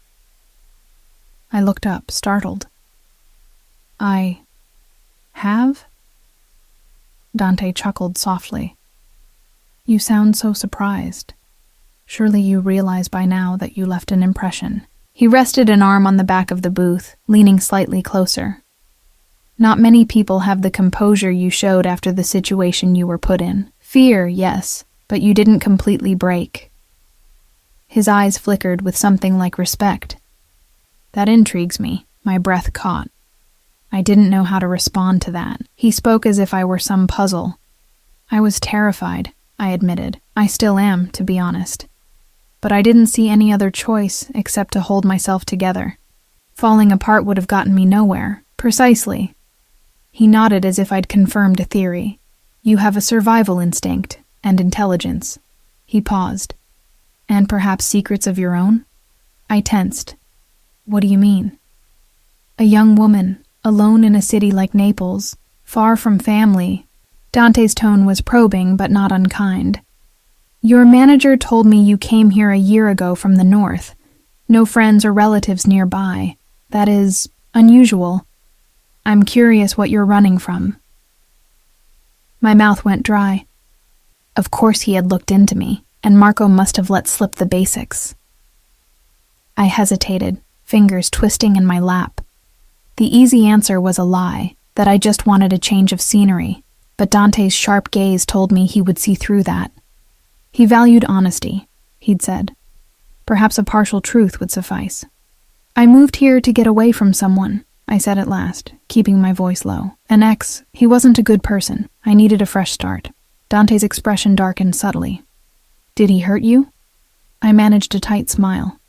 I looked up, startled. "I have?" Dante chuckled softly. "You sound so surprised. Surely you realize by now that you left an impression." He rested an arm on the back of the booth, leaning slightly closer. "Not many people have the composure you showed after the situation you were put in. Fear, yes, but you didn't completely break." His eyes flickered with something like respect. "That intrigues me." My breath caught. I didn't know how to respond to that. He spoke as if I were some puzzle. "I was terrified," I admitted. "I still am, to be honest. But I didn't see any other choice except to hold myself together. Falling apart would have gotten me nowhere." "Precisely." He nodded as if I'd confirmed a theory. "You have a survival instinct and intelligence." He paused. "And perhaps secrets of your own?" I tensed. "What do you mean?" "A young woman, alone in a city like Naples, far from family." Dante's tone was probing but not unkind. "Your manager told me you came here a year ago from the north. No friends or relatives nearby. That is unusual. I'm curious what you're running from." My mouth went dry. Of course he had looked into me, and Marco must have let slip the basics. I hesitated, fingers twisting in my lap. The easy answer was a lie, that I just wanted a change of scenery, but Dante's sharp gaze told me he would see through that. He valued honesty, he'd said. Perhaps a partial truth would suffice. "I moved here to get away from someone," I said at last, keeping my voice low. "An ex, he wasn't a good person. I needed a fresh start." Dante's expression darkened subtly. "Did he hurt you?" I managed a tight smile.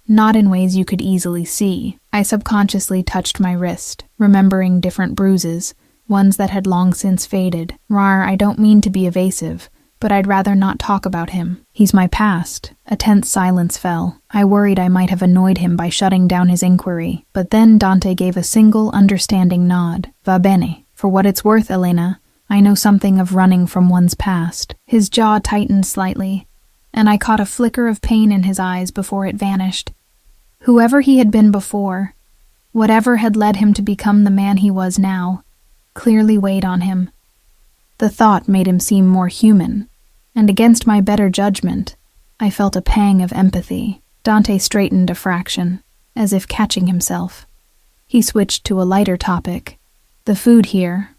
"Not in ways you could easily see." I subconsciously touched my wrist, remembering different bruises, ones that had long since faded. "Rar, I don't mean to be evasive, but I'd rather not talk about him. He's my past." A tense silence fell. I worried I might have annoyed him by shutting down his inquiry, but then Dante gave a single, understanding nod. "Va bene. For what it's worth, Elena, I know something of running from one's past. His jaw tightened slightly, and I caught a flicker of pain in his eyes before it vanished. Whoever he had been before, whatever had led him to become the man he was now, clearly weighed on him. The thought made him seem more human, and against my better judgment, I felt a pang of empathy. Dante straightened a fraction, as if catching himself. He switched to a lighter topic. The food here,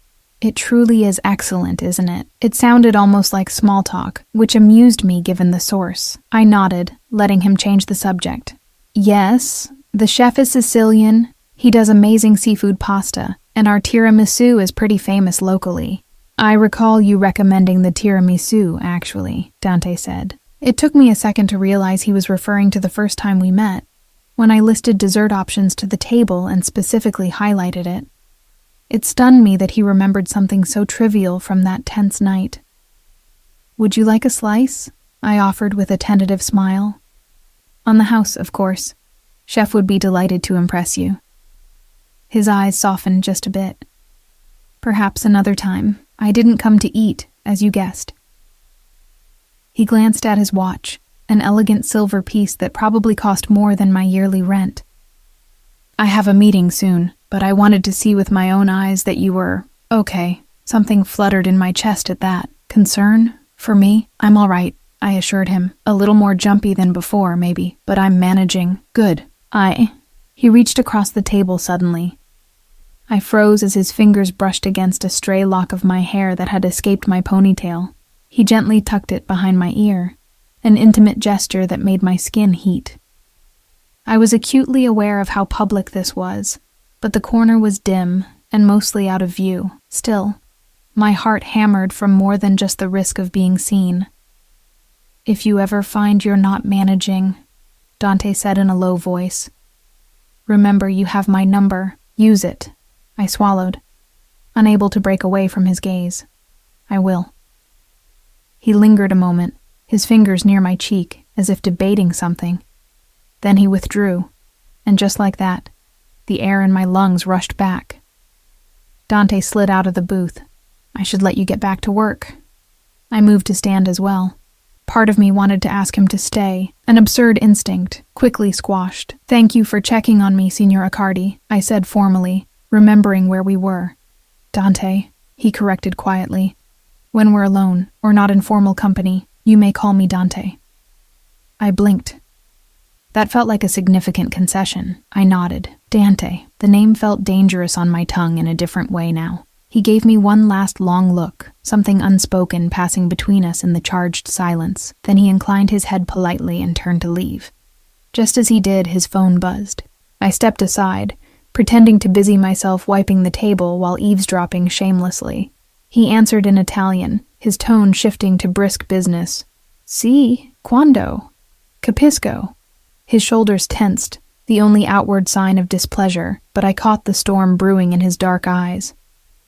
it truly is excellent, isn't it? It sounded almost like small talk, which amused me given the source. I nodded, letting him change the subject. Yes, the chef is Sicilian. He does amazing seafood pasta, and our tiramisu is pretty famous locally. I recall you recommending the tiramisu, actually, Dante said. It took me a second to realize he was referring to the first time we met, when I listed dessert options to the table and specifically highlighted it. It stunned me that he remembered something so trivial from that tense night. Would you like a slice? I offered with a tentative smile. On the house, of course. Chef would be delighted to impress you. His eyes softened just a bit. Perhaps another time. I didn't come to eat, as you guessed. He glanced at his watch, an elegant silver piece that probably cost more than my yearly rent. I have a meeting soon, but I wanted to see with my own eyes that you were okay. Something fluttered in my chest at that. Concern? For me? I'm all right, I assured him. A little more jumpy than before, maybe, but I'm managing. Good. He reached across the table suddenly. I froze as his fingers brushed against a stray lock of my hair that had escaped my ponytail. He gently tucked it behind my ear, an intimate gesture that made my skin heat. I was acutely aware of how public this was, but the corner was dim and mostly out of view. Still, my heart hammered from more than just the risk of being seen. If you ever find you're not managing, Dante said in a low voice, remember you have my number. Use it. I swallowed, unable to break away from his gaze. I will. He lingered a moment, his fingers near my cheek, as if debating something. Then he withdrew, and just like that, the air in my lungs rushed back. Dante slid out of the booth. I should let you get back to work. I moved to stand as well. Part of me wanted to ask him to stay, an absurd instinct, quickly squashed. Thank you for checking on me, Signor Accardi, I said formally, remembering where we were. Dante, he corrected quietly. When we're alone, or not in formal company, you may call me Dante. I blinked. That felt like a significant concession. I nodded. Dante. The name felt dangerous on my tongue in a different way now. He gave me one last long look, something unspoken passing between us in the charged silence. Then he inclined his head politely and turned to leave. Just as he did, his phone buzzed. I stepped aside, pretending to busy myself wiping the table while eavesdropping shamelessly. He answered in Italian, his tone shifting to brisk business. Si, quando? Capisco. His shoulders tensed, the only outward sign of displeasure, but I caught the storm brewing in his dark eyes.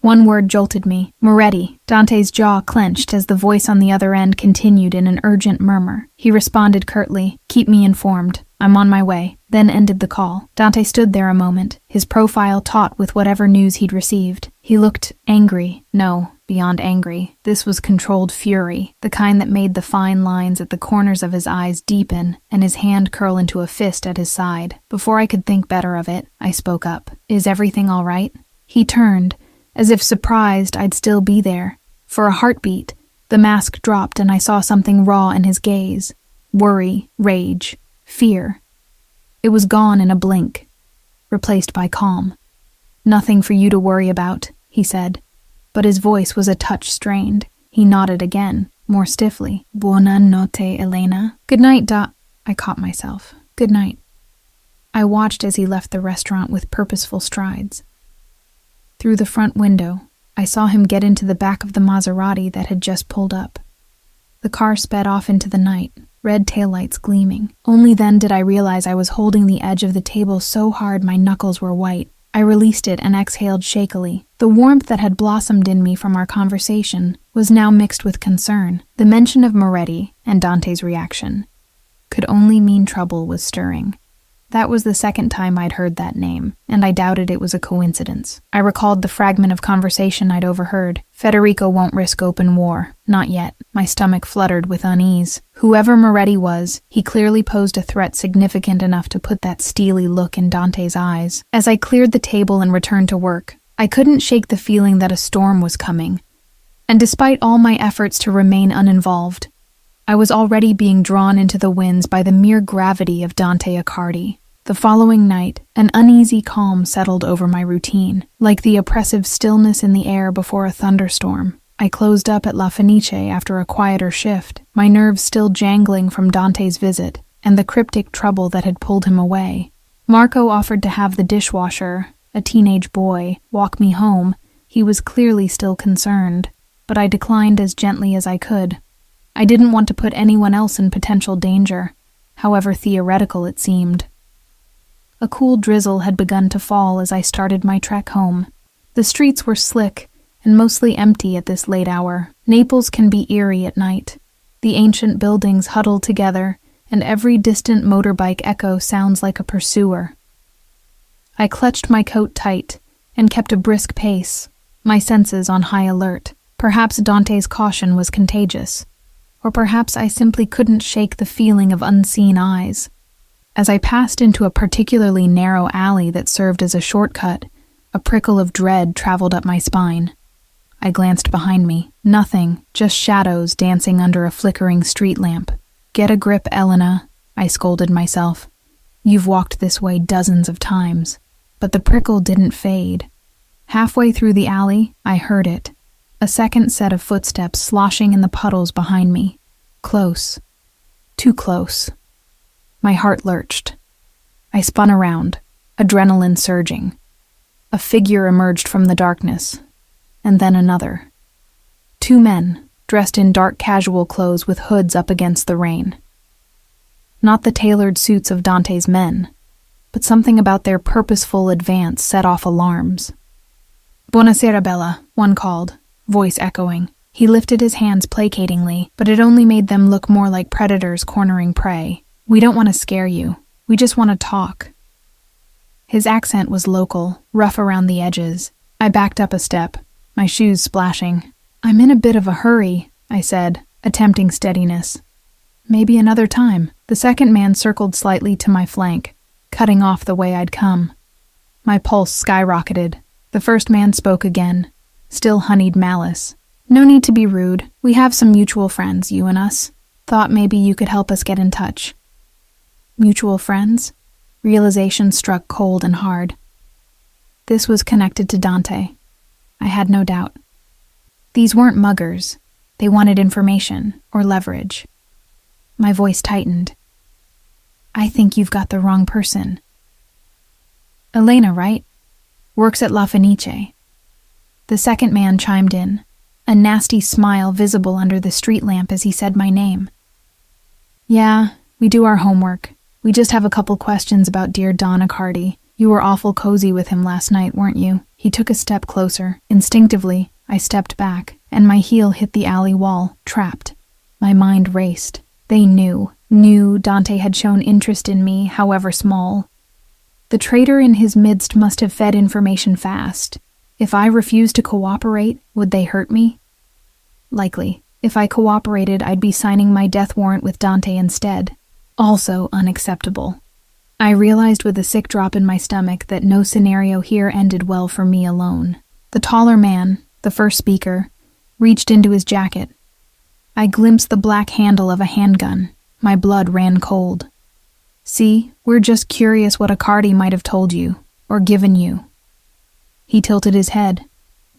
One word jolted me. Moretti. Dante's jaw clenched as the voice on the other end continued in an urgent murmur. He responded curtly, keep me informed. I'm on my way. Then ended the call. Dante stood there a moment, his profile taut with whatever news he'd received. He looked angry. No, beyond angry. This was controlled fury, the kind that made the fine lines at the corners of his eyes deepen and his hand curl into a fist at his side. Before I could think better of it, I spoke up. Is everything all right? He turned, as if surprised I'd still be there. For a heartbeat, the mask dropped and I saw something raw in his gaze. Worry, rage, fear. It was gone in a blink, replaced by calm. Nothing for you to worry about, he said, but his voice was a touch strained. He nodded again, more stiffly. Buona notte, Elena. Good night, I caught myself. Good night. I watched as he left the restaurant with purposeful strides. Through the front window, I saw him get into the back of the Maserati that had just pulled up. The car sped off into the night, red taillights gleaming. Only then did I realize I was holding the edge of the table so hard my knuckles were white. I released it and exhaled shakily. The warmth that had blossomed in me from our conversation was now mixed with concern. The mention of Moretti and Dante's reaction could only mean trouble was stirring. That was the second time I'd heard that name, and I doubted it was a coincidence. I recalled the fragment of conversation I'd overheard. Federico won't risk open war. Not yet. My stomach fluttered with unease. Whoever Moretti was, he clearly posed a threat significant enough to put that steely look in Dante's eyes. As I cleared the table and returned to work, I couldn't shake the feeling that a storm was coming. And despite all my efforts to remain uninvolved, I was already being drawn into the winds by the mere gravity of Dante Accardi. The following night, an uneasy calm settled over my routine, like the oppressive stillness in the air before a thunderstorm. I closed up at La Fenice after a quieter shift, my nerves still jangling from Dante's visit and the cryptic trouble that had pulled him away. Marco offered to have the dishwasher, a teenage boy, walk me home. He was clearly still concerned, but I declined as gently as I could. I didn't want to put anyone else in potential danger, however theoretical it seemed. A cool drizzle had begun to fall as I started my trek home. The streets were slick and mostly empty at this late hour. Naples can be eerie at night. The ancient buildings huddle together, and every distant motorbike echo sounds like a pursuer. I clutched my coat tight and kept a brisk pace, my senses on high alert. Perhaps Dante's caution was contagious, or perhaps I simply couldn't shake the feeling of unseen eyes. As I passed into a particularly narrow alley that served as a shortcut, a prickle of dread traveled up my spine. I glanced behind me. Nothing, just shadows dancing under a flickering street lamp. "Get a grip, Elena," I scolded myself. "You've walked this way dozens of times." But the prickle didn't fade. Halfway through the alley, I heard it. A second set of footsteps sloshing in the puddles behind me. Close. Too close. My heart lurched. I spun around, adrenaline surging. A figure emerged from the darkness, and then another. Two men, dressed in dark casual clothes with hoods up against the rain. Not the tailored suits of Dante's men, but something about their purposeful advance set off alarms. "Buonasera, Bella," one called, voice echoing. He lifted his hands placatingly, but it only made them look more like predators cornering prey. "We don't want to scare you. We just want to talk." His accent was local, rough around the edges. I backed up a step, my shoes splashing. "I'm in a bit of a hurry," I said, attempting steadiness. "Maybe another time." The second man circled slightly to my flank, cutting off the way I'd come. My pulse skyrocketed. The first man spoke again, still honeyed malice. "No need to be rude. We have some mutual friends, you and us. Thought maybe you could help us get in touch." Mutual friends? Realization struck cold and hard. This was connected to Dante. I had no doubt. These weren't muggers. They wanted information or leverage. My voice tightened. "I think you've got the wrong person." "Elena, right? Works at La Fenice." The second man chimed in, a nasty smile visible under the street lamp as he said my name. "Yeah, we do our homework. We just have a couple questions about dear Don Accardi. You were awful cozy with him last night, weren't you?" He took a step closer. Instinctively, I stepped back, and my heel hit the alley wall, trapped. My mind raced. They knew Dante had shown interest in me, however small. The traitor in his midst must have fed information fast. If I refused to cooperate, would they hurt me? Likely. If I cooperated, I'd be signing my death warrant with Dante instead. Also unacceptable. I realized with a sick drop in my stomach that no scenario here ended well for me alone. The taller man, the first speaker, reached into his jacket. I glimpsed the black handle of a handgun. My blood ran cold. "See, we're just curious what Accardi might have told you, or given you." He tilted his head.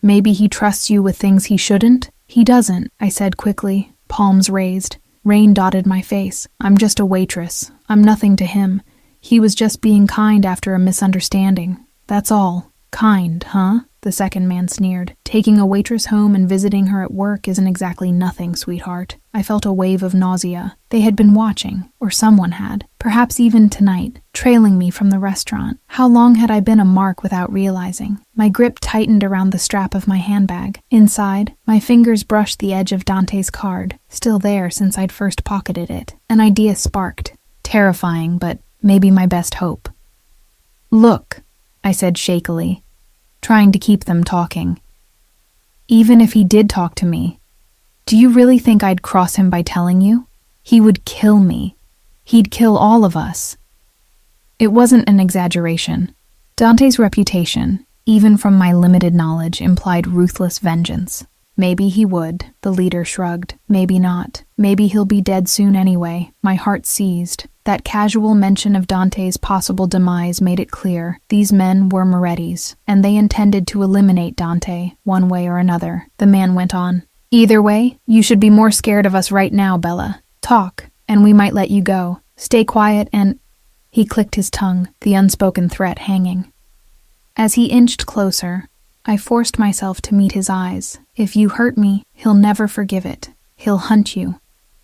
"Maybe he trusts you with things he shouldn't?" "He doesn't," I said quickly, palms raised. Rain dotted my face. "I'm just a waitress. I'm nothing to him. He was just being kind after a misunderstanding. That's all." "Kind, huh?" the second man sneered. "Taking a waitress home and visiting her at work isn't exactly nothing, sweetheart." I felt a wave of nausea. They had been watching, or someone had, perhaps even tonight, trailing me from the restaurant. How long had I been a mark without realizing? My grip tightened around the strap of my handbag. Inside, my fingers brushed the edge of Dante's card, still there since I'd first pocketed it. An idea sparked. Terrifying, but maybe my best hope. "Look," I said shakily, trying to keep them talking. "Even if he did talk to me, do you really think I'd cross him by telling you? He would kill me. He'd kill all of us." It wasn't an exaggeration. Dante's reputation, even from my limited knowledge, implied ruthless vengeance. Maybe he would, the leader shrugged. Maybe not. Maybe he'll be dead soon anyway. My heart seized. That casual mention of Dante's possible demise made it clear. These men were Moretti's, and they intended to eliminate Dante, one way or another. The man went on. "Either way, you should be more scared of us right now, Bella. Talk, and we might let you go. Stay quiet and—" He clicked his tongue, the unspoken threat hanging. As he inched closer, I forced myself to meet his eyes. "If you hurt me, he'll never forgive it. He'll hunt you."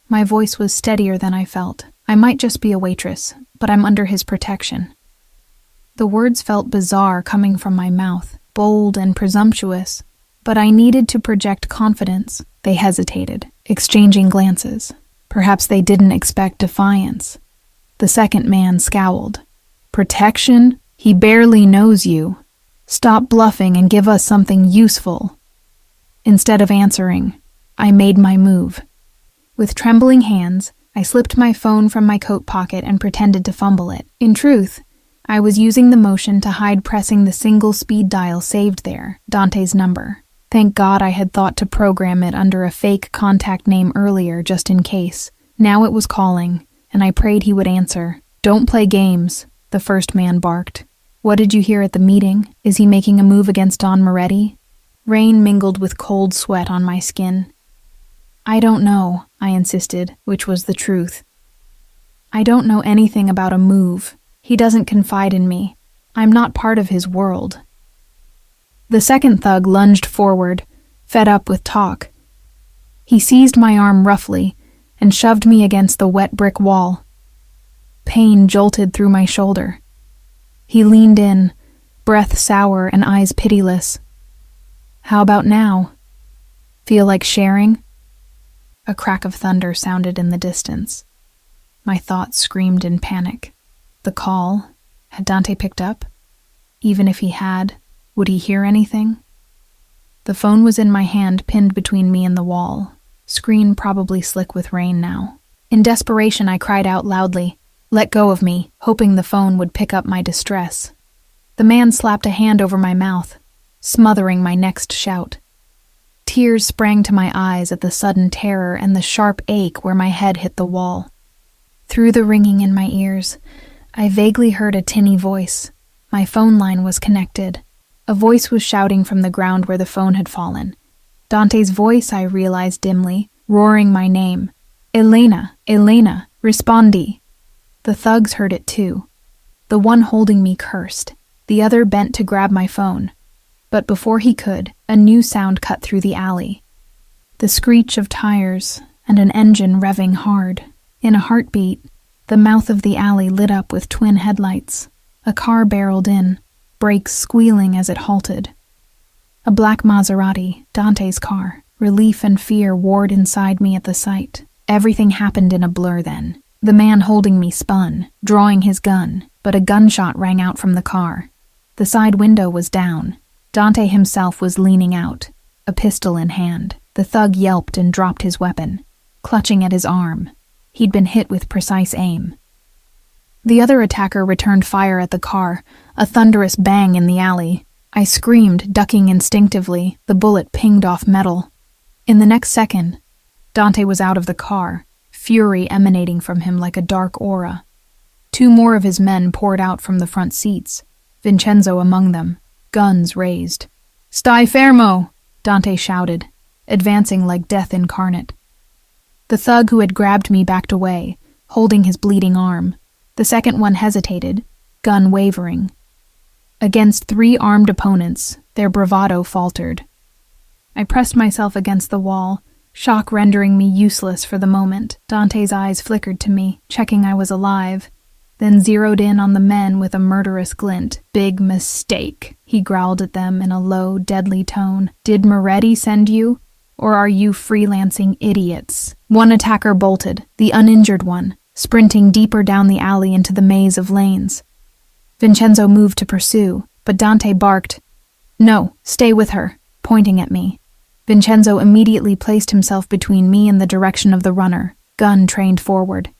My voice was steadier than I felt. I might just be a waitress, but I'm under his protection. The words felt bizarre coming from my mouth, bold and presumptuous, but I needed to project confidence. They hesitated, exchanging glances. Perhaps they didn't expect defiance. The second man scowled. "Protection? He barely knows you. Stop bluffing and give us something useful." Instead of answering, I made my move. With trembling hands, I slipped my phone from my coat pocket and pretended to fumble it. In truth, I was using the motion to hide pressing the single speed dial saved there, Dante's number. Thank God I had thought to program it under a fake contact name earlier, just in case. Now it was calling, and I prayed he would answer. "Don't play games," the first man barked. "What did you hear at the meeting? Is he making a move against Don Moretti?" Rain mingled with cold sweat on my skin. "I don't know," I insisted, which was the truth. "I don't know anything about a move. He doesn't confide in me. I'm not part of his world." The second thug lunged forward, fed up with talk. He seized my arm roughly and shoved me against the wet brick wall. Pain jolted through my shoulder. He leaned in, breath sour and eyes pitiless. "How about now? Feel like sharing?" A crack of thunder sounded in the distance. My thoughts screamed in panic. The call? Had Dante picked up? Even if he had, would he hear anything? The phone was in my hand, pinned between me and the wall. Screen probably slick with rain now. In desperation, I cried out loudly, "Let go of me," hoping the phone would pick up my distress. The man slapped a hand over my mouth, smothering my next shout. Tears sprang to my eyes at the sudden terror and the sharp ache where my head hit the wall. Through the ringing in my ears, I vaguely heard a tinny voice. My phone line was connected. A voice was shouting from the ground where the phone had fallen. Dante's voice, I realized dimly, roaring my name. "Elena, Elena, rispondi." The thugs heard it too. The one holding me cursed. The other bent to grab my phone. But before he could, a new sound cut through the alley. The screech of tires and an engine revving hard. In a heartbeat, the mouth of the alley lit up with twin headlights. A car barreled in, brakes squealing as it halted. A black Maserati, Dante's car. Relief and fear warred inside me at the sight. Everything happened in a blur then. The man holding me spun, drawing his gun, but a gunshot rang out from the car. The side window was down. Dante himself was leaning out, a pistol in hand. The thug yelped and dropped his weapon, clutching at his arm. He'd been hit with precise aim. The other attacker returned fire at the car, a thunderous bang in the alley. I screamed, ducking instinctively. The bullet pinged off metal. In the next second, Dante was out of the car, fury emanating from him like a dark aura. Two more of his men poured out from the front seats, Vincenzo among them, guns raised. "Stai fermo!" Dante shouted, advancing like death incarnate. The thug who had grabbed me backed away, holding his bleeding arm. The second one hesitated, gun wavering. Against three armed opponents, their bravado faltered. I pressed myself against the wall, shock rendering me useless for the moment. Dante's eyes flickered to me, checking I was alive, then zeroed in on the men with a murderous glint. "Big mistake," he growled at them in a low, deadly tone. "Did Moretti send you, or are you freelancing idiots?" One attacker bolted, the uninjured one, sprinting deeper down the alley into the maze of lanes. Vincenzo moved to pursue, but Dante barked, "No, stay with her," pointing at me. Vincenzo immediately placed himself between me and the direction of the runner, gun trained forward.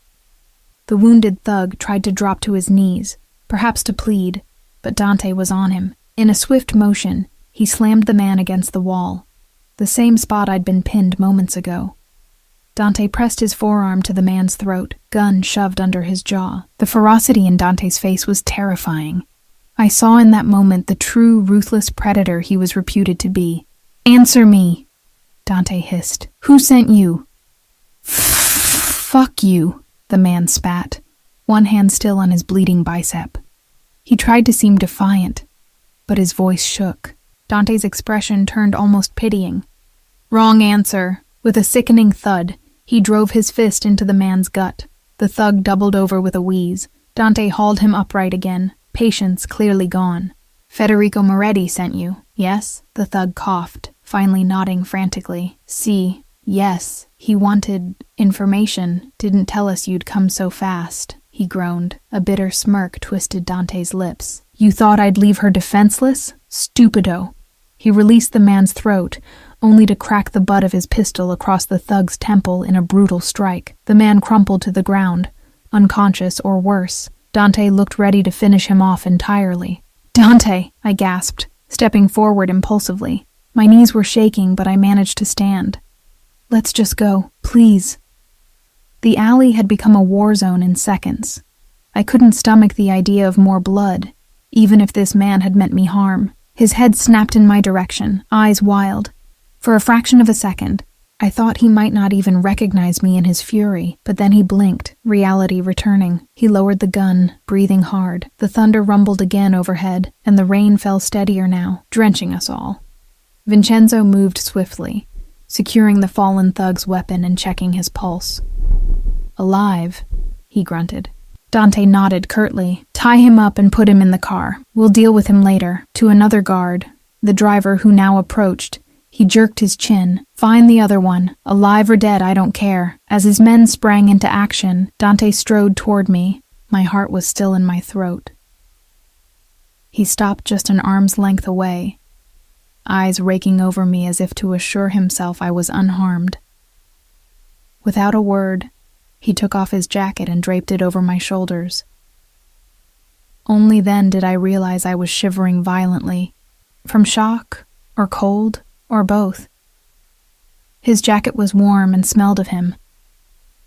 The wounded thug tried to drop to his knees, perhaps to plead, but Dante was on him. In a swift motion, he slammed the man against the wall, the same spot I'd been pinned moments ago. Dante pressed his forearm to the man's throat, gun shoved under his jaw. The ferocity in Dante's face was terrifying. I saw in that moment the true, ruthless predator he was reputed to be. "Answer me," Dante hissed. "Who sent you?" "Fuck you," the man spat, one hand still on his bleeding bicep. He tried to seem defiant, but his voice shook. Dante's expression turned almost pitying. "Wrong answer." With a sickening thud, he drove his fist into the man's gut. The thug doubled over with a wheeze. Dante hauled him upright again, patience clearly gone. "Federico Moretti sent you, yes?" The thug coughed, finally nodding frantically. "See, yes, he wanted information. Didn't tell us you'd come so fast," he groaned. A bitter smirk twisted Dante's lips. "You thought I'd leave her defenseless? Stupido." He released the man's throat, only to crack the butt of his pistol across the thug's temple in a brutal strike. The man crumpled to the ground, unconscious or worse. Dante looked ready to finish him off entirely. "Dante!" I gasped, stepping forward impulsively. My knees were shaking, but I managed to stand. "Let's just go, please." The alley had become a war zone in seconds. I couldn't stomach the idea of more blood, even if this man had meant me harm. His head snapped in my direction, eyes wild. For a fraction of a second, I thought he might not even recognize me in his fury, but then he blinked, reality returning. He lowered the gun, breathing hard. The thunder rumbled again overhead, and the rain fell steadier now, drenching us all. Vincenzo moved swiftly, securing the fallen thug's weapon and checking his pulse. "Alive," he grunted. Dante nodded curtly. "Tie him up and put him in the car. We'll deal with him later." To another guard, the driver who now approached, he jerked his chin. "Find the other one. Alive or dead, I don't care." As his men sprang into action, Dante strode toward me. My heart was still in my throat. He stopped just an arm's length away, eyes raking over me as if to assure himself I was unharmed. Without a word, he took off his jacket and draped it over my shoulders. Only then did I realize I was shivering violently, from shock, or cold, or both. His jacket was warm and smelled of him,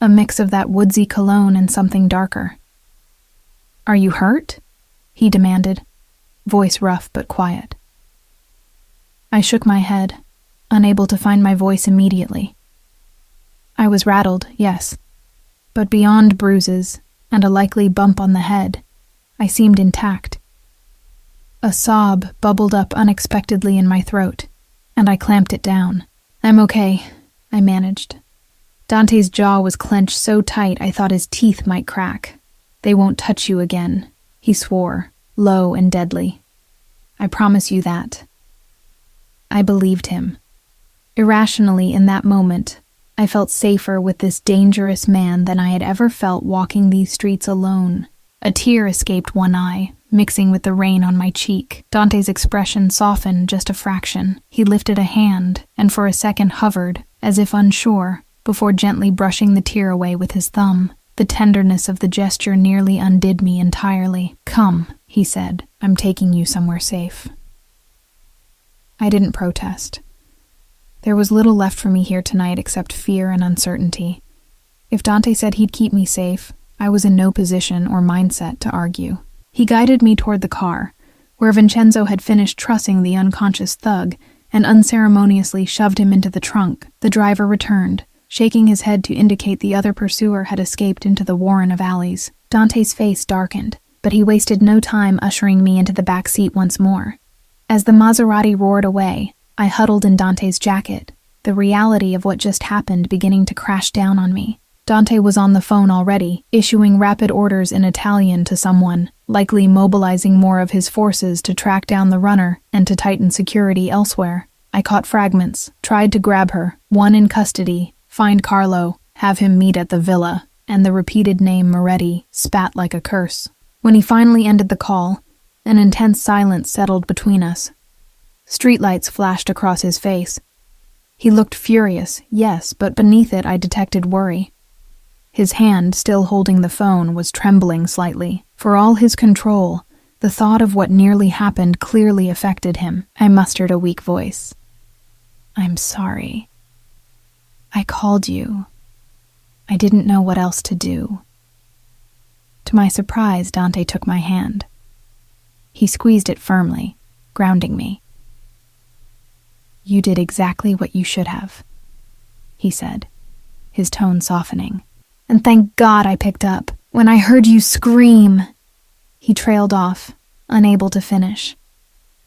a mix of that woodsy cologne and something darker. "Are you hurt?" he demanded, voice rough but quiet. I shook my head, unable to find my voice immediately. I was rattled, yes, but beyond bruises and a likely bump on the head, I seemed intact. A sob bubbled up unexpectedly in my throat, and I clamped it down. "I'm okay," I managed. Dante's jaw was clenched so tight I thought his teeth might crack. "They won't touch you again," he swore, low and deadly. "I promise you that." I believed him. Irrationally, in that moment, I felt safer with this dangerous man than I had ever felt walking these streets alone. A tear escaped one eye, mixing with the rain on my cheek. Dante's expression softened just a fraction. He lifted a hand, and for a second hovered, as if unsure, before gently brushing the tear away with his thumb. The tenderness of the gesture nearly undid me entirely. "Come," he said. "I'm taking you somewhere safe." I didn't protest. There was little left for me here tonight except fear and uncertainty. If Dante said he'd keep me safe, I was in no position or mindset to argue. He guided me toward the car, where Vincenzo had finished trussing the unconscious thug and unceremoniously shoved him into the trunk. The driver returned, shaking his head to indicate the other pursuer had escaped into the warren of alleys. Dante's face darkened, but he wasted no time ushering me into the back seat once more. As the Maserati roared away, I huddled in Dante's jacket, the reality of what just happened beginning to crash down on me. Dante was on the phone already, issuing rapid orders in Italian to someone, likely mobilizing more of his forces to track down the runner and to tighten security elsewhere. I caught fragments, tried to grab her, one in custody, find Carlo, have him meet at the villa. and the repeated name Moretti spat like a curse. When he finally ended the call, an intense silence settled between us. Streetlights flashed across his face. He looked furious, yes, but beneath it I detected worry. His hand, still holding the phone, was trembling slightly. For all his control, the thought of what nearly happened clearly affected him. I mustered a weak voice. "I'm sorry. I called you. I didn't know what else to do." To my surprise, Dante took my hand. He squeezed it firmly, grounding me. "You did exactly what you should have," he said, his tone softening. "And thank God I picked up. When I heard you scream..." He trailed off, unable to finish.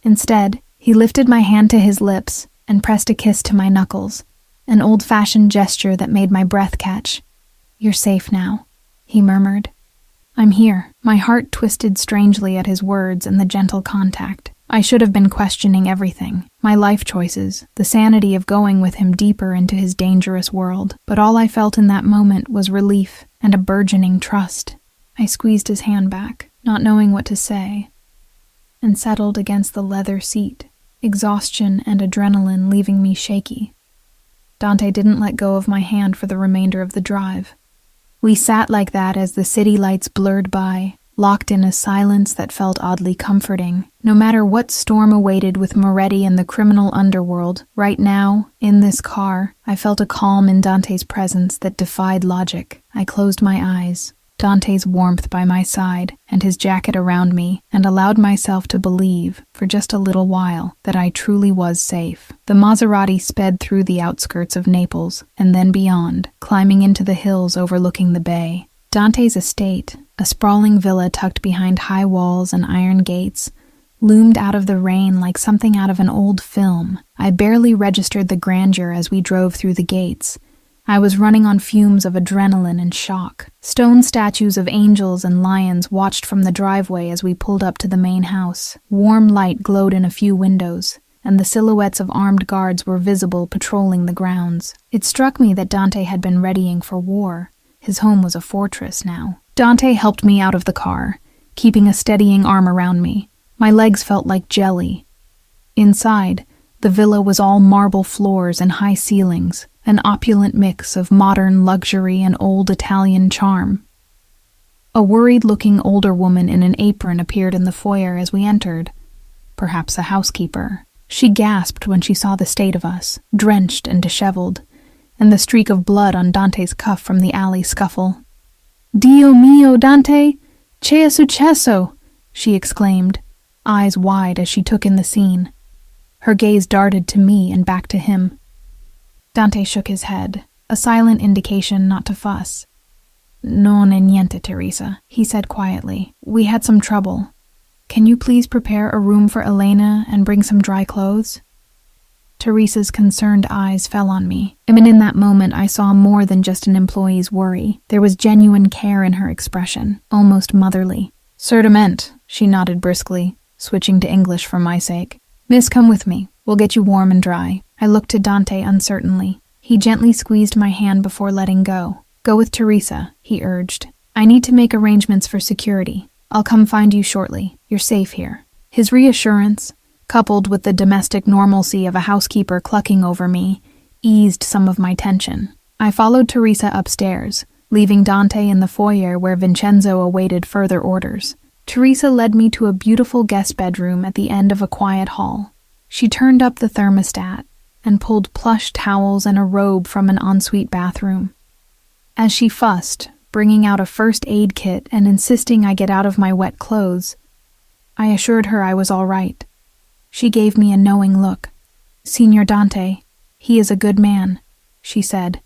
Instead, he lifted my hand to his lips and pressed a kiss to my knuckles, an old-fashioned gesture that made my breath catch. "You're safe now," he murmured. "I'm here." My heart twisted strangely at his words and the gentle contact. I should have been questioning everything, my life choices, the sanity of going with him deeper into his dangerous world, but all I felt in that moment was relief and a burgeoning trust. I squeezed his hand back, not knowing what to say, and settled against the leather seat, exhaustion and adrenaline leaving me shaky. Dante didn't let go of my hand for the remainder of the drive. We sat like that as the city lights blurred by, locked in a silence that felt oddly comforting. No matter what storm awaited with Moretti and the criminal underworld, right now, in this car, I felt a calm in Dante's presence that defied logic. I closed my eyes, Dante's warmth by my side and his jacket around me, and allowed myself to believe, for just a little while, that I truly was safe. The Maserati sped through the outskirts of Naples, and then beyond, climbing into the hills overlooking the bay. Dante's estate, a sprawling villa tucked behind high walls and iron gates, loomed out of the rain like something out of an old film. I barely registered the grandeur as we drove through the gates. I was running on fumes of adrenaline and shock. Stone statues of angels and lions watched from the driveway as we pulled up to the main house. Warm light glowed in a few windows, and the silhouettes of armed guards were visible patrolling the grounds. It struck me that Dante had been readying for war. His home was a fortress now. Dante helped me out of the car, keeping a steadying arm around me. My legs felt like jelly. Inside, the villa was all marble floors and high ceilings, an opulent mix of modern luxury and old Italian charm. A worried-looking older woman in an apron appeared in the foyer as we entered, perhaps a housekeeper. She gasped when she saw the state of us, drenched and disheveled, and the streak of blood on Dante's cuff from the alley scuffle. "Dio mio, Dante! Che è successo?" she exclaimed, eyes wide as she took in the scene. Her gaze darted to me and back to him. Dante shook his head, a silent indication not to fuss. "Non è niente, Teresa," he said quietly. "We had some trouble. Can you please prepare a room for Elena and bring some dry clothes?" Teresa's concerned eyes fell on me, and in that moment I saw more than just an employee's worry. There was genuine care in her expression, almost motherly. "Certamente," she nodded briskly, switching to English for my sake. "Miss, come with me. We'll get you warm and dry." I looked to Dante uncertainly. He gently squeezed my hand before letting go. "Go with Teresa," he urged. "I need to make arrangements for security. I'll come find you shortly. You're safe here." His reassurance, coupled with the domestic normalcy of a housekeeper clucking over me, eased some of my tension. I followed Teresa upstairs, leaving Dante in the foyer where Vincenzo awaited further orders. Teresa led me to a beautiful guest bedroom at the end of a quiet hall. She turned up the thermostat and pulled plush towels and a robe from an ensuite bathroom. As she fussed, bringing out a first aid kit and insisting I get out of my wet clothes, I assured her I was all right. She gave me a knowing look. "Signor Dante, he is a good man," she said,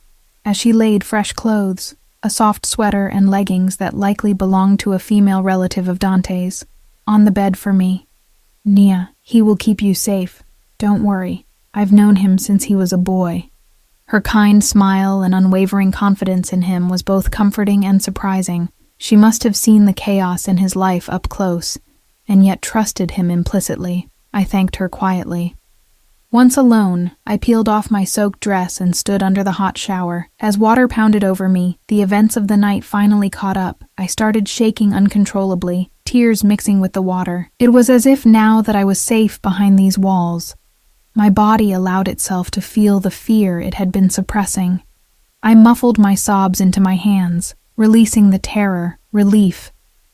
as she laid fresh clothes, a soft sweater and leggings that likely belonged to a female relative of Dante's, on the bed for me. "Nia, he will keep you safe. Don't worry. I've known him since he was a boy." Her kind smile and unwavering confidence in him was both comforting and surprising. She must have seen the chaos in his life up close, and yet trusted him implicitly. I thanked her quietly. Once alone, I peeled off my soaked dress and stood under the hot shower. As water pounded over me, the events of the night finally caught up. I started shaking uncontrollably, tears mixing with the water. It was as if now that I was safe behind these walls, my body allowed itself to feel the fear it had been suppressing. I muffled my sobs into my hands, releasing the terror, relief,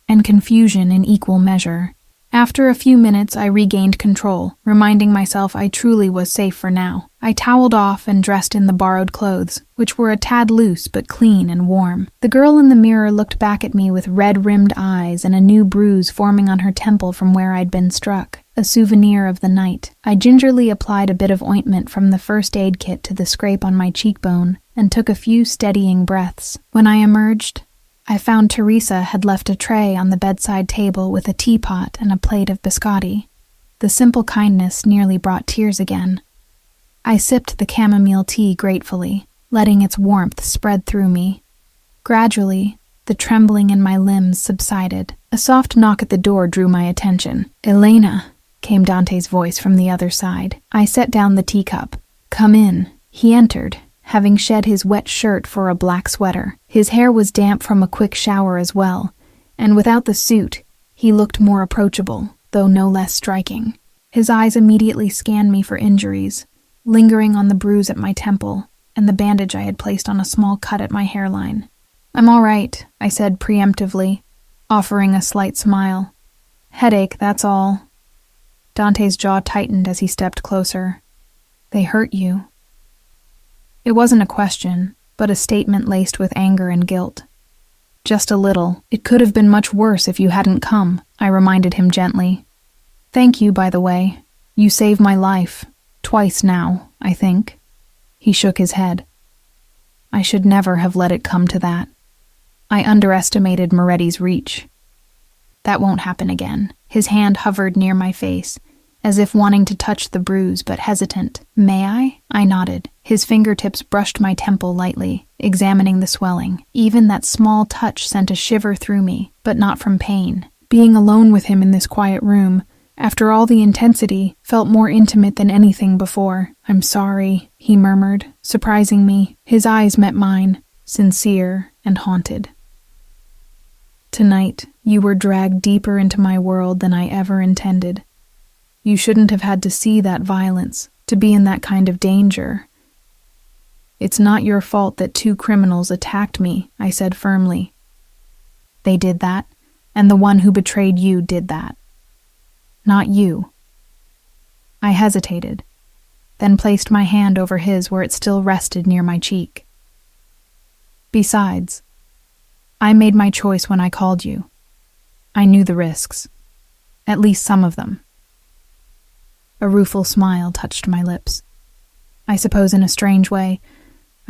and confusion in equal measure. After a few minutes, I regained control, reminding myself I truly was safe for now. I toweled off and dressed in the borrowed clothes, which were a tad loose but clean and warm. The girl in the mirror looked back at me with red-rimmed eyes and a new bruise forming on her temple from where I'd been struck, a souvenir of the night. I gingerly applied a bit of ointment from the first aid kit to the scrape on my cheekbone and took a few steadying breaths. When I emerged, I found Teresa had left a tray on the bedside table with a teapot and a plate of biscotti. The simple kindness nearly brought tears again. I sipped the chamomile tea gratefully, letting its warmth spread through me. Gradually, the trembling in my limbs subsided. A soft knock at the door drew my attention. "Elena," came Dante's voice from the other side. I set down the teacup. "Come in." He entered, having shed his wet shirt for a black sweater. His hair was damp from a quick shower as well, and without the suit, he looked more approachable, though no less striking. His eyes immediately scanned me for injuries, lingering on the bruise at my temple and the bandage I had placed on a small cut at my hairline. "I'm all right," I said preemptively, offering a slight smile. "Headache, that's all." Dante's jaw tightened as he stepped closer. "They hurt you." It wasn't a question, but a statement laced with anger and guilt. "Just a little. It could have been much worse if you hadn't come," I reminded him gently. "Thank you, by the way. You saved my life. Twice now, I think." He shook his head. "I should never have let it come to that. I underestimated Moretti's reach. That won't happen again." His hand hovered near my face, as if wanting to touch the bruise but hesitant. "May I?" I nodded. His fingertips brushed my temple lightly, examining the swelling. Even that small touch sent a shiver through me, but not from pain. Being alone with him in this quiet room, after all the intensity, felt more intimate than anything before. "I'm sorry," he murmured, surprising me. His eyes met mine, sincere and haunted. "Tonight, you were dragged deeper into my world than I ever intended. You shouldn't have had to see that violence, to be in that kind of danger. It's not your fault that 2 criminals attacked me," I said firmly. "They did that, and the one who betrayed you did that. Not you." I hesitated, then placed my hand over his where it still rested near my cheek. "Besides, I made my choice when I called you. I knew the risks, at least some of them." A rueful smile touched my lips. "I suppose in a strange way,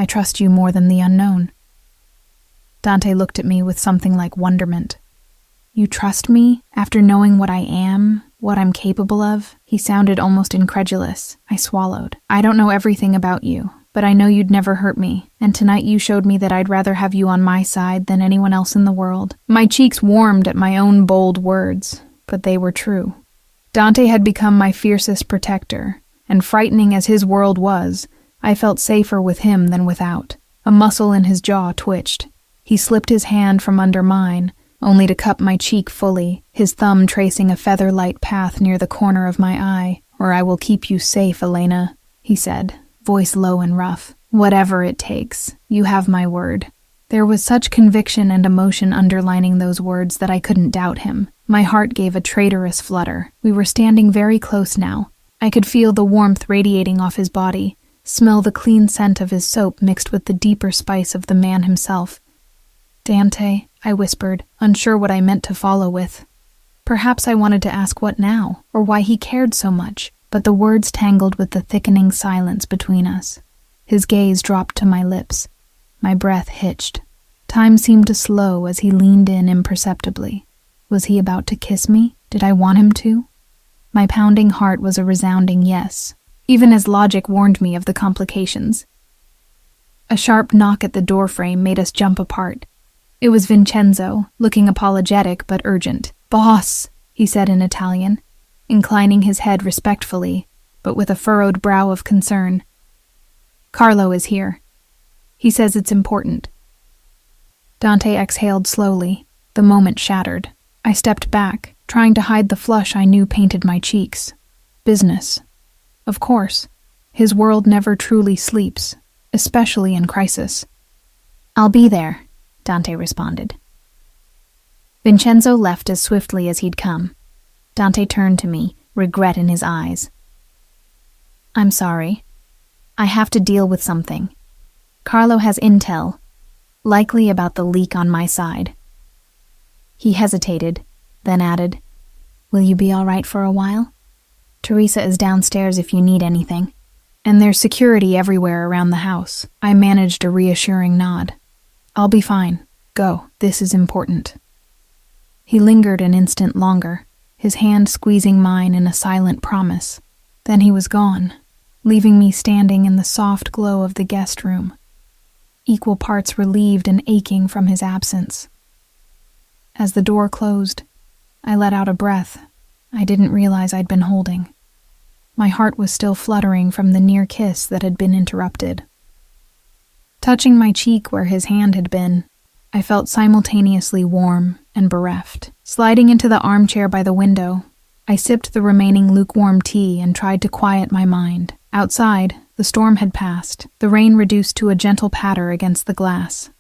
I trust you more than the unknown." Dante looked at me with something like wonderment. "You trust me after knowing what I am, what I'm capable of?" He sounded almost incredulous. I swallowed. "I don't know everything about you, but I know you'd never hurt me, and tonight you showed me that I'd rather have you on my side than anyone else in the world." My cheeks warmed at my own bold words, but they were true. Dante had become my fiercest protector, and frightening as his world was, I felt safer with him than without. A muscle in his jaw twitched. He slipped his hand from under mine, only to cup my cheek fully, his thumb tracing a feather-light path near the corner of my eye. "Or I will keep you safe, Elena," he said, voice low and rough. "Whatever it takes, you have my word." There was such conviction and emotion underlining those words that I couldn't doubt him. My heart gave a traitorous flutter. We were standing very close now. I could feel the warmth radiating off his body, smell the clean scent of his soap mixed with the deeper spice of the man himself. "Dante," I whispered, unsure what I meant to follow with. Perhaps I wanted to ask what now, or why he cared so much, but the words tangled with the thickening silence between us. His gaze dropped to my lips. My breath hitched. Time seemed to slow as he leaned in imperceptibly. Was he about to kiss me? Did I want him to? My pounding heart was a resounding yes, even as logic warned me of the complications. A sharp knock at the doorframe made us jump apart. It was Vincenzo, looking apologetic but urgent. "Boss," he said in Italian, inclining his head respectfully, but with a furrowed brow of concern. "Carlo is here. He says it's important." Dante exhaled slowly, the moment shattered. I stepped back, trying to hide the flush I knew painted my cheeks. Business. Of course. His world never truly sleeps, especially in crisis. "I'll be there," Dante responded. Vincenzo left as swiftly as he'd come. Dante turned to me, regret in his eyes. "I'm sorry. I have to deal with something. Carlo has intel, likely about the leak on my side." He hesitated, then added, "Will you be all right for a while? Teresa is downstairs if you need anything. And there's security everywhere around the house." I managed a reassuring nod. "I'll be fine. Go. This is important." He lingered an instant longer, his hand squeezing mine in a silent promise. Then he was gone, leaving me standing in the soft glow of the guest room, equal parts relieved and aching from his absence. As the door closed, I let out a breath I didn't realize I'd been holding. My heart was still fluttering from the near kiss that had been interrupted. Touching my cheek where his hand had been, I felt simultaneously warm and bereft. Sliding into the armchair by the window, I sipped the remaining lukewarm tea and tried to quiet my mind. Outside, the storm had passed, the rain reduced to a gentle patter against the glass.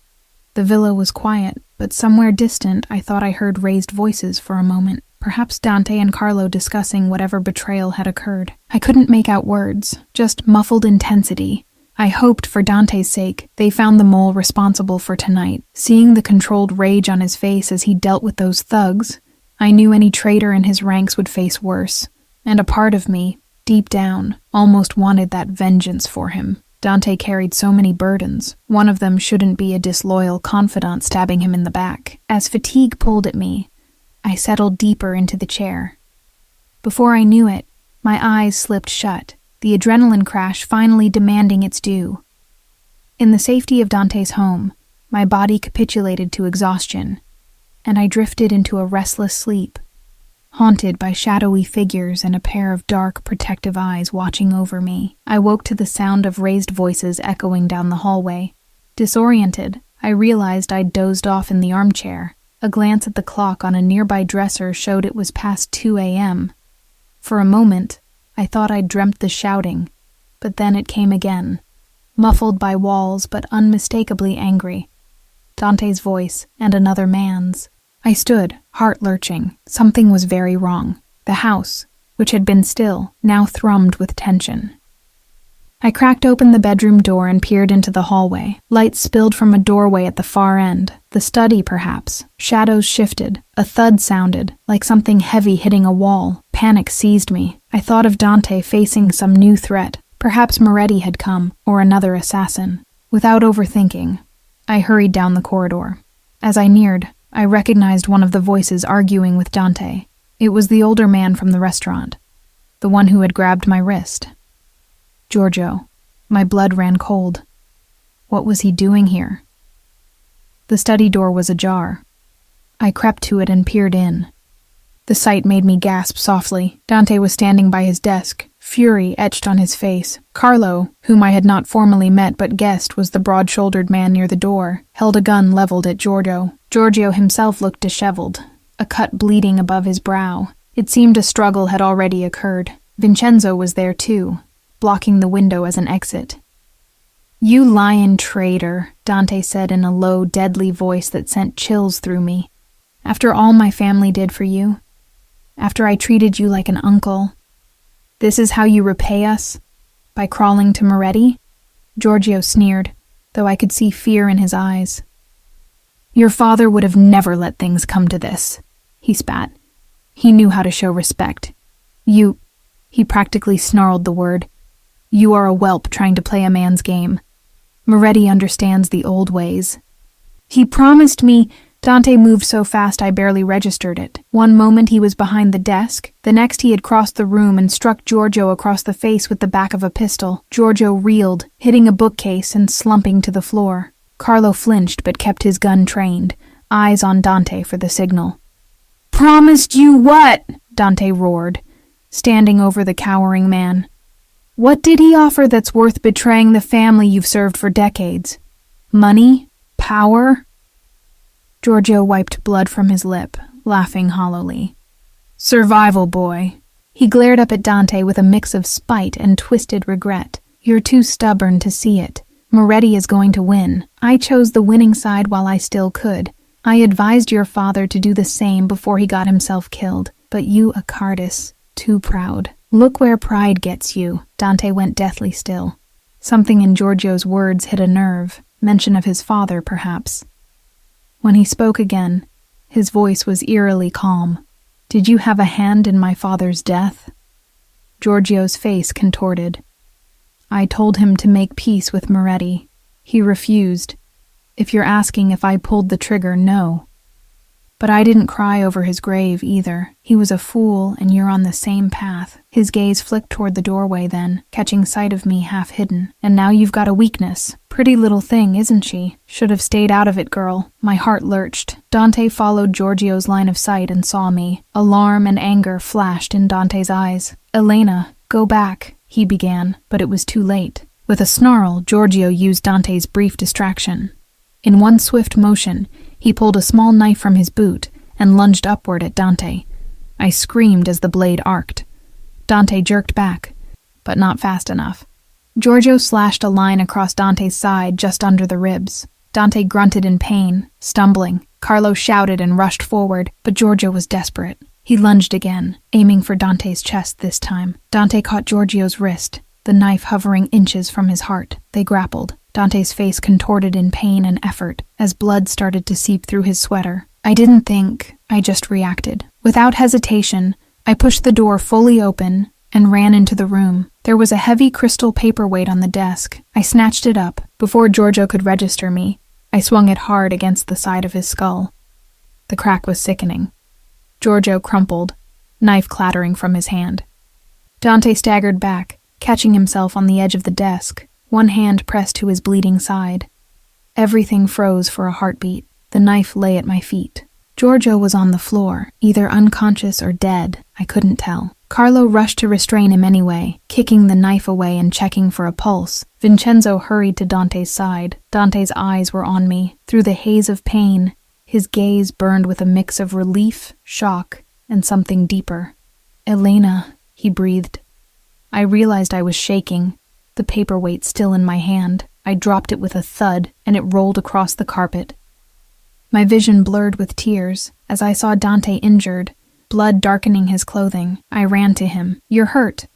The villa was quiet, but somewhere distant I thought I heard raised voices for a moment. Perhaps Dante and Carlo discussing whatever betrayal had occurred. I couldn't make out words, just muffled intensity. I hoped, for Dante's sake, they found the mole responsible for tonight. Seeing the controlled rage on his face as he dealt with those thugs, I knew any traitor in his ranks would face worse, and a part of me, deep down, almost wanted that vengeance for him. Dante carried so many burdens. One of them shouldn't be a disloyal confidant stabbing him in the back. As fatigue pulled at me, I settled deeper into the chair. Before I knew it, my eyes slipped shut, the adrenaline crash finally demanding its due. In the safety of Dante's home, my body capitulated to exhaustion, and I drifted into a restless sleep, haunted by shadowy figures and a pair of dark, protective eyes watching over me. I woke to the sound of raised voices echoing down the hallway. Disoriented, I realized I'd dozed off in the armchair. A glance at the clock on a nearby dresser showed it was past 2 a.m. For a moment, I thought I'd dreamt the shouting, but then it came again, muffled by walls but unmistakably angry. Dante's voice and another man's. I stood, heart lurching. Something was very wrong. The house, which had been still, now thrummed with tension. I cracked open the bedroom door and peered into the hallway. Light spilled from a doorway at the far end. The study, perhaps. Shadows shifted. A thud sounded, like something heavy hitting a wall. Panic seized me. I thought of Dante facing some new threat. Perhaps Moretti had come, or another assassin. Without overthinking, I hurried down the corridor. As I neared, I recognized one of the voices arguing with Dante. It was the older man from the restaurant, the one who had grabbed my wrist. Giorgio. My blood ran cold. What was he doing here? The study door was ajar. I crept to it and peered in. The sight made me gasp softly. Dante was standing by his desk, fury etched on his face. Carlo, whom I had not formally met but guessed was the broad-shouldered man near the door, held a gun leveled at Giorgio. Giorgio himself looked disheveled, a cut bleeding above his brow. It seemed a struggle had already occurred. Vincenzo was there too, blocking the window as an exit. "You lying traitor," Dante said in a low, deadly voice that sent chills through me. "After all my family did for you, after I treated you like an uncle, this is how you repay us? By crawling to Moretti?" Giorgio sneered, though I could see fear in his eyes. "Your father would have never let things come to this," he spat. "He knew how to show respect. He practically snarled the word. "You are a whelp trying to play a man's game. Moretti understands the old ways." "He promised me—" Dante moved so fast I barely registered it. One moment he was behind the desk, the next he had crossed the room and struck Giorgio across the face with the back of a pistol. Giorgio reeled, hitting a bookcase and slumping to the floor. Carlo flinched but kept his gun trained, eyes on Dante for the signal. "Promised you what?" Dante roared, standing over the cowering man. What did he offer that's worth betraying the family you've served for decades? Money? Power? Giorgio wiped blood from his lip, laughing hollowly. Survival, boy. He glared up at Dante with a mix of spite and twisted regret. You're too stubborn to see it. Moretti is going to win. I chose the winning side while I still could. I advised your father to do the same before he got himself killed. But you, Acardis, too proud. Look where pride gets you. Dante went deathly still. Something in Giorgio's words hit a nerve. Mention of his father, perhaps. When he spoke again, his voice was eerily calm. Did you have a hand in my father's death? Giorgio's face contorted. I told him to make peace with Moretti. He refused. If you're asking if I pulled the trigger, no. But I didn't cry over his grave either. He was a fool, and you're on the same path. His gaze flicked toward the doorway then, catching sight of me half hidden. And now you've got a weakness. Pretty little thing, isn't she? Should have stayed out of it, girl. My heart lurched. Dante followed Giorgio's line of sight and saw me. Alarm and anger flashed in Dante's eyes. Elena, go back, he began, but it was too late. With a snarl, Giorgio used Dante's brief distraction. In one swift motion, he pulled a small knife from his boot and lunged upward at Dante. I screamed as the blade arced. Dante jerked back, but not fast enough. Giorgio slashed a line across Dante's side just under the ribs. Dante grunted in pain, stumbling. Carlo shouted and rushed forward, but Giorgio was desperate. He lunged again, aiming for Dante's chest this time. Dante caught Giorgio's wrist, the knife hovering inches from his heart. They grappled. Dante's face contorted in pain and effort as blood started to seep through his sweater. I didn't think, I just reacted. Without hesitation, I pushed the door fully open and ran into the room. There was a heavy crystal paperweight on the desk. I snatched it up. Before Giorgio could register me, I swung it hard against the side of his skull. The crack was sickening. Giorgio crumpled, knife clattering from his hand. Dante staggered back, catching himself on the edge of the desk, one hand pressed to his bleeding side. Everything froze for a heartbeat. The knife lay at my feet. Giorgio was on the floor, either unconscious or dead. I couldn't tell. Carlo rushed to restrain him anyway, kicking the knife away and checking for a pulse. Vincenzo hurried to Dante's side. Dante's eyes were on me. Through the haze of pain, his gaze burned with a mix of relief, shock, and something deeper. Elena, he breathed. I realized I was shaking, the paperweight still in my hand. I dropped it with a thud, and it rolled across the carpet. My vision blurred with tears as I saw Dante injured, blood darkening his clothing. I ran to him. You're hurt.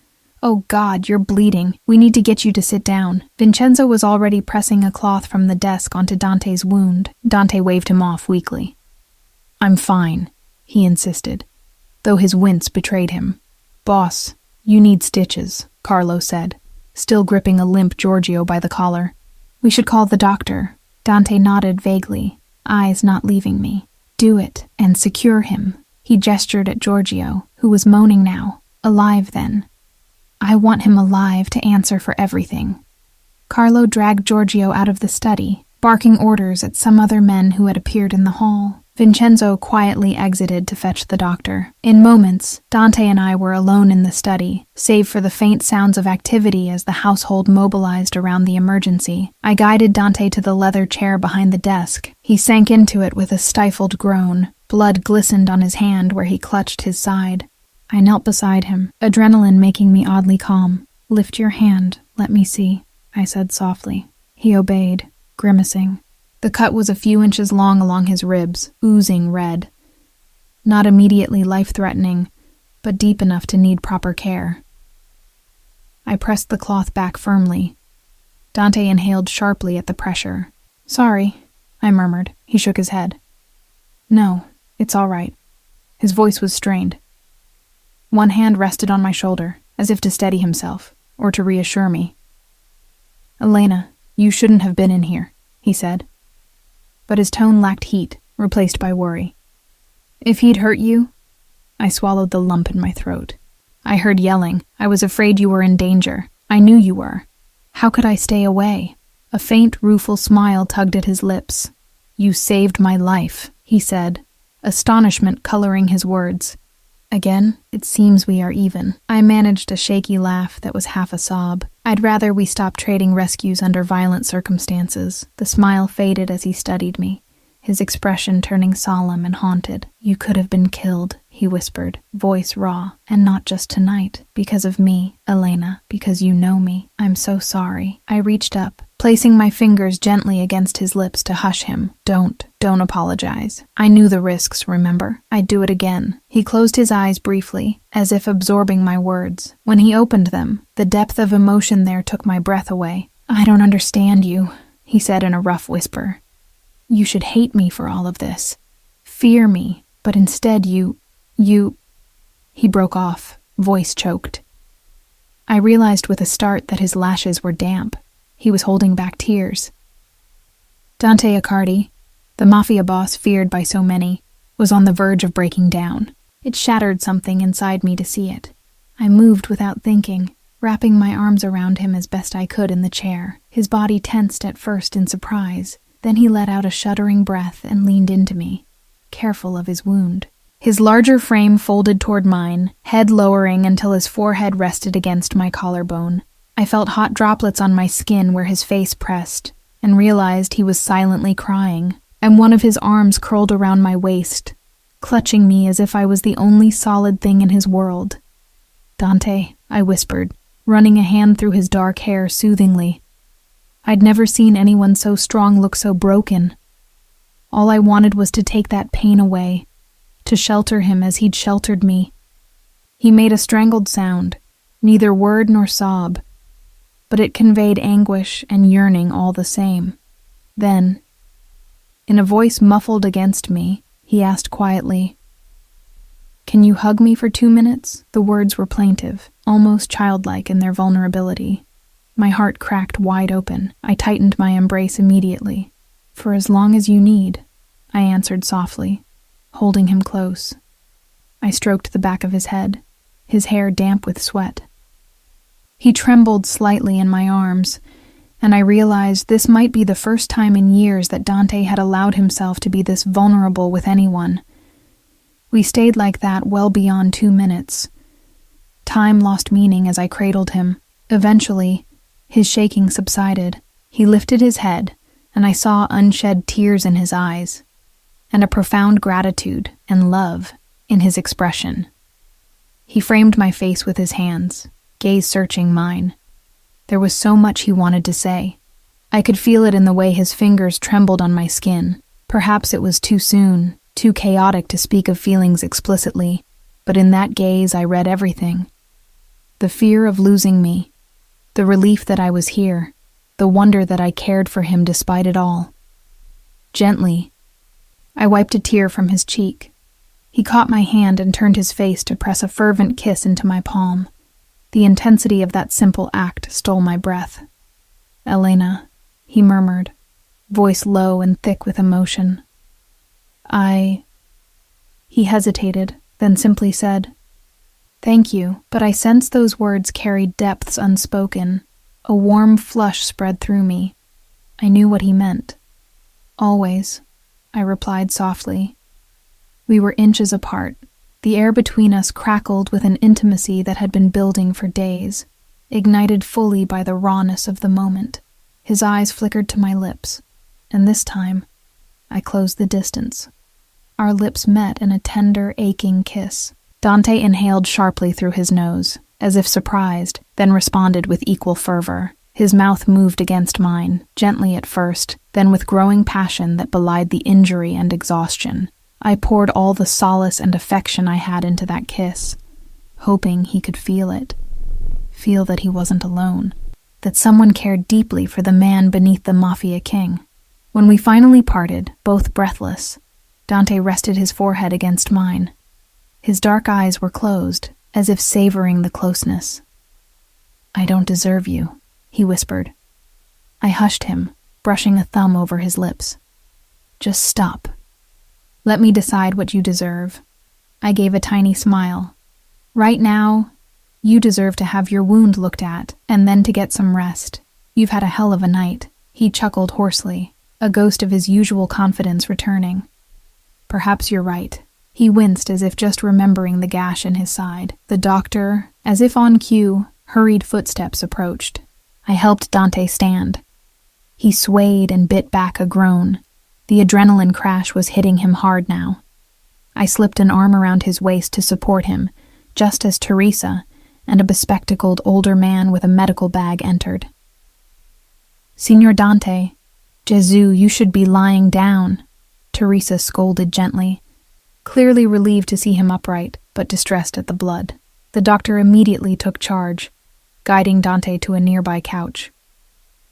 Oh God, you're bleeding. We need to get you to sit down. Vincenzo was already pressing a cloth from the desk onto Dante's wound. Dante waved him off weakly. I'm fine, he insisted, though his wince betrayed him. Boss, you need stitches, Carlo said, still gripping a limp Giorgio by the collar. We should call the doctor. Dante nodded vaguely, eyes not leaving me. Do it, and secure him. He gestured at Giorgio, who was moaning now. Alive, then. I want him alive to answer for everything. Carlo dragged Giorgio out of the study, barking orders at some other men who had appeared in the hall. Vincenzo quietly exited to fetch the doctor. In moments, Dante and I were alone in the study, save for the faint sounds of activity as the household mobilized around the emergency. I guided Dante to the leather chair behind the desk. He sank into it with a stifled groan. Blood glistened on his hand where he clutched his side. I knelt beside him, adrenaline making me oddly calm. Lift your hand, let me see, I said softly. He obeyed, grimacing. The cut was a few inches long along his ribs, oozing red. Not immediately life-threatening, but deep enough to need proper care. I pressed the cloth back firmly. Dante inhaled sharply at the pressure. Sorry, I murmured. He shook his head. No, it's all right. His voice was strained. One hand rested on my shoulder, as if to steady himself, or to reassure me. Elena, you shouldn't have been in here, he said. But his tone lacked heat, replaced by worry. If he'd hurt you? I swallowed the lump in my throat. I heard yelling. I was afraid you were in danger. I knew you were. How could I stay away? A faint, rueful smile tugged at his lips. You saved my life, he said, astonishment coloring his words. Again, it seems we are even. I managed a shaky laugh that was half a sob. I'd rather we stop trading rescues under violent circumstances. The smile faded as he studied me, his expression turning solemn and haunted. You could have been killed, he whispered, voice raw. And not just tonight. Because of me, Elena. Because you know me. I'm so sorry. I reached up, placing my fingers gently against his lips to hush him. Don't apologize. I knew the risks, remember? I'd do it again. He closed his eyes briefly, as if absorbing my words. When he opened them, the depth of emotion there took my breath away. I don't understand you, he said in a rough whisper. You should hate me for all of this. Fear me, but instead you... He broke off, voice choked. I realized with a start that his lashes were damp. He was holding back tears. Dante Accardi, the Mafia boss feared by so many, was on the verge of breaking down. It shattered something inside me to see it. I moved without thinking, wrapping my arms around him as best I could in the chair. His body tensed at first in surprise. Then he let out a shuddering breath and leaned into me, careful of his wound. His larger frame folded toward mine, head lowering until his forehead rested against my collarbone. I felt hot droplets on my skin where his face pressed, and realized he was silently crying, and one of his arms curled around my waist, clutching me as if I was the only solid thing in his world. Dante, I whispered, running a hand through his dark hair soothingly. I'd never seen anyone so strong look so broken. All I wanted was to take that pain away, to shelter him as he'd sheltered me. He made a strangled sound, neither word nor sob, but it conveyed anguish and yearning all the same. Then, in a voice muffled against me, he asked quietly, "Can you hug me for 2 minutes?" The words were plaintive, almost childlike in their vulnerability. My heart cracked wide open. I tightened my embrace immediately. "For as long as you need," I answered softly, holding him close. I stroked the back of his head, his hair damp with sweat. He trembled slightly in my arms, and I realized this might be the first time in years that Dante had allowed himself to be this vulnerable with anyone. We stayed like that well beyond 2 minutes. Time lost meaning as I cradled him. Eventually, his shaking subsided. He lifted his head, and I saw unshed tears in his eyes, and a profound gratitude and love in his expression. He framed my face with his hands, gaze searching mine. There was so much he wanted to say. I could feel it in the way his fingers trembled on my skin. Perhaps it was too soon, too chaotic to speak of feelings explicitly, but in that gaze I read everything. The fear of losing me, the relief that I was here, the wonder that I cared for him despite it all. Gently, I wiped a tear from his cheek. He caught my hand and turned his face to press a fervent kiss into my palm. The intensity of that simple act stole my breath. "Elena," he murmured, voice low and thick with emotion. He hesitated, then simply said, "Thank you," but I sensed those words carried depths unspoken. A warm flush spread through me. I knew what he meant. "Always," I replied softly. We were inches apart. The air between us crackled with an intimacy that had been building for days, ignited fully by the rawness of the moment. His eyes flickered to my lips, and this time, I closed the distance. Our lips met in a tender, aching kiss. Dante inhaled sharply through his nose, as if surprised, then responded with equal fervor. His mouth moved against mine, gently at first, then with growing passion that belied the injury and exhaustion. I poured all the solace and affection I had into that kiss, hoping he could feel it. Feel that he wasn't alone, that someone cared deeply for the man beneath the Mafia king. When we finally parted, both breathless, Dante rested his forehead against mine. His dark eyes were closed, as if savoring the closeness. "I don't deserve you," he whispered. I hushed him, brushing a thumb over his lips. "Just stop. Let me decide what you deserve." I gave a tiny smile. "Right now, you deserve to have your wound looked at, and then to get some rest. You've had a hell of a night." He chuckled hoarsely, a ghost of his usual confidence returning. "Perhaps you're right. He winced as if just remembering the gash in his side. The doctor, as if on cue, hurried footsteps approached. I helped Dante stand. He swayed and bit back a groan. The adrenaline crash was hitting him hard now. I slipped an arm around his waist to support him, just as Teresa and a bespectacled older man with a medical bag entered. "Signor Dante, Gesù, you should be lying down," Teresa scolded gently, clearly relieved to see him upright, but distressed at the blood. The doctor immediately took charge, guiding Dante to a nearby couch.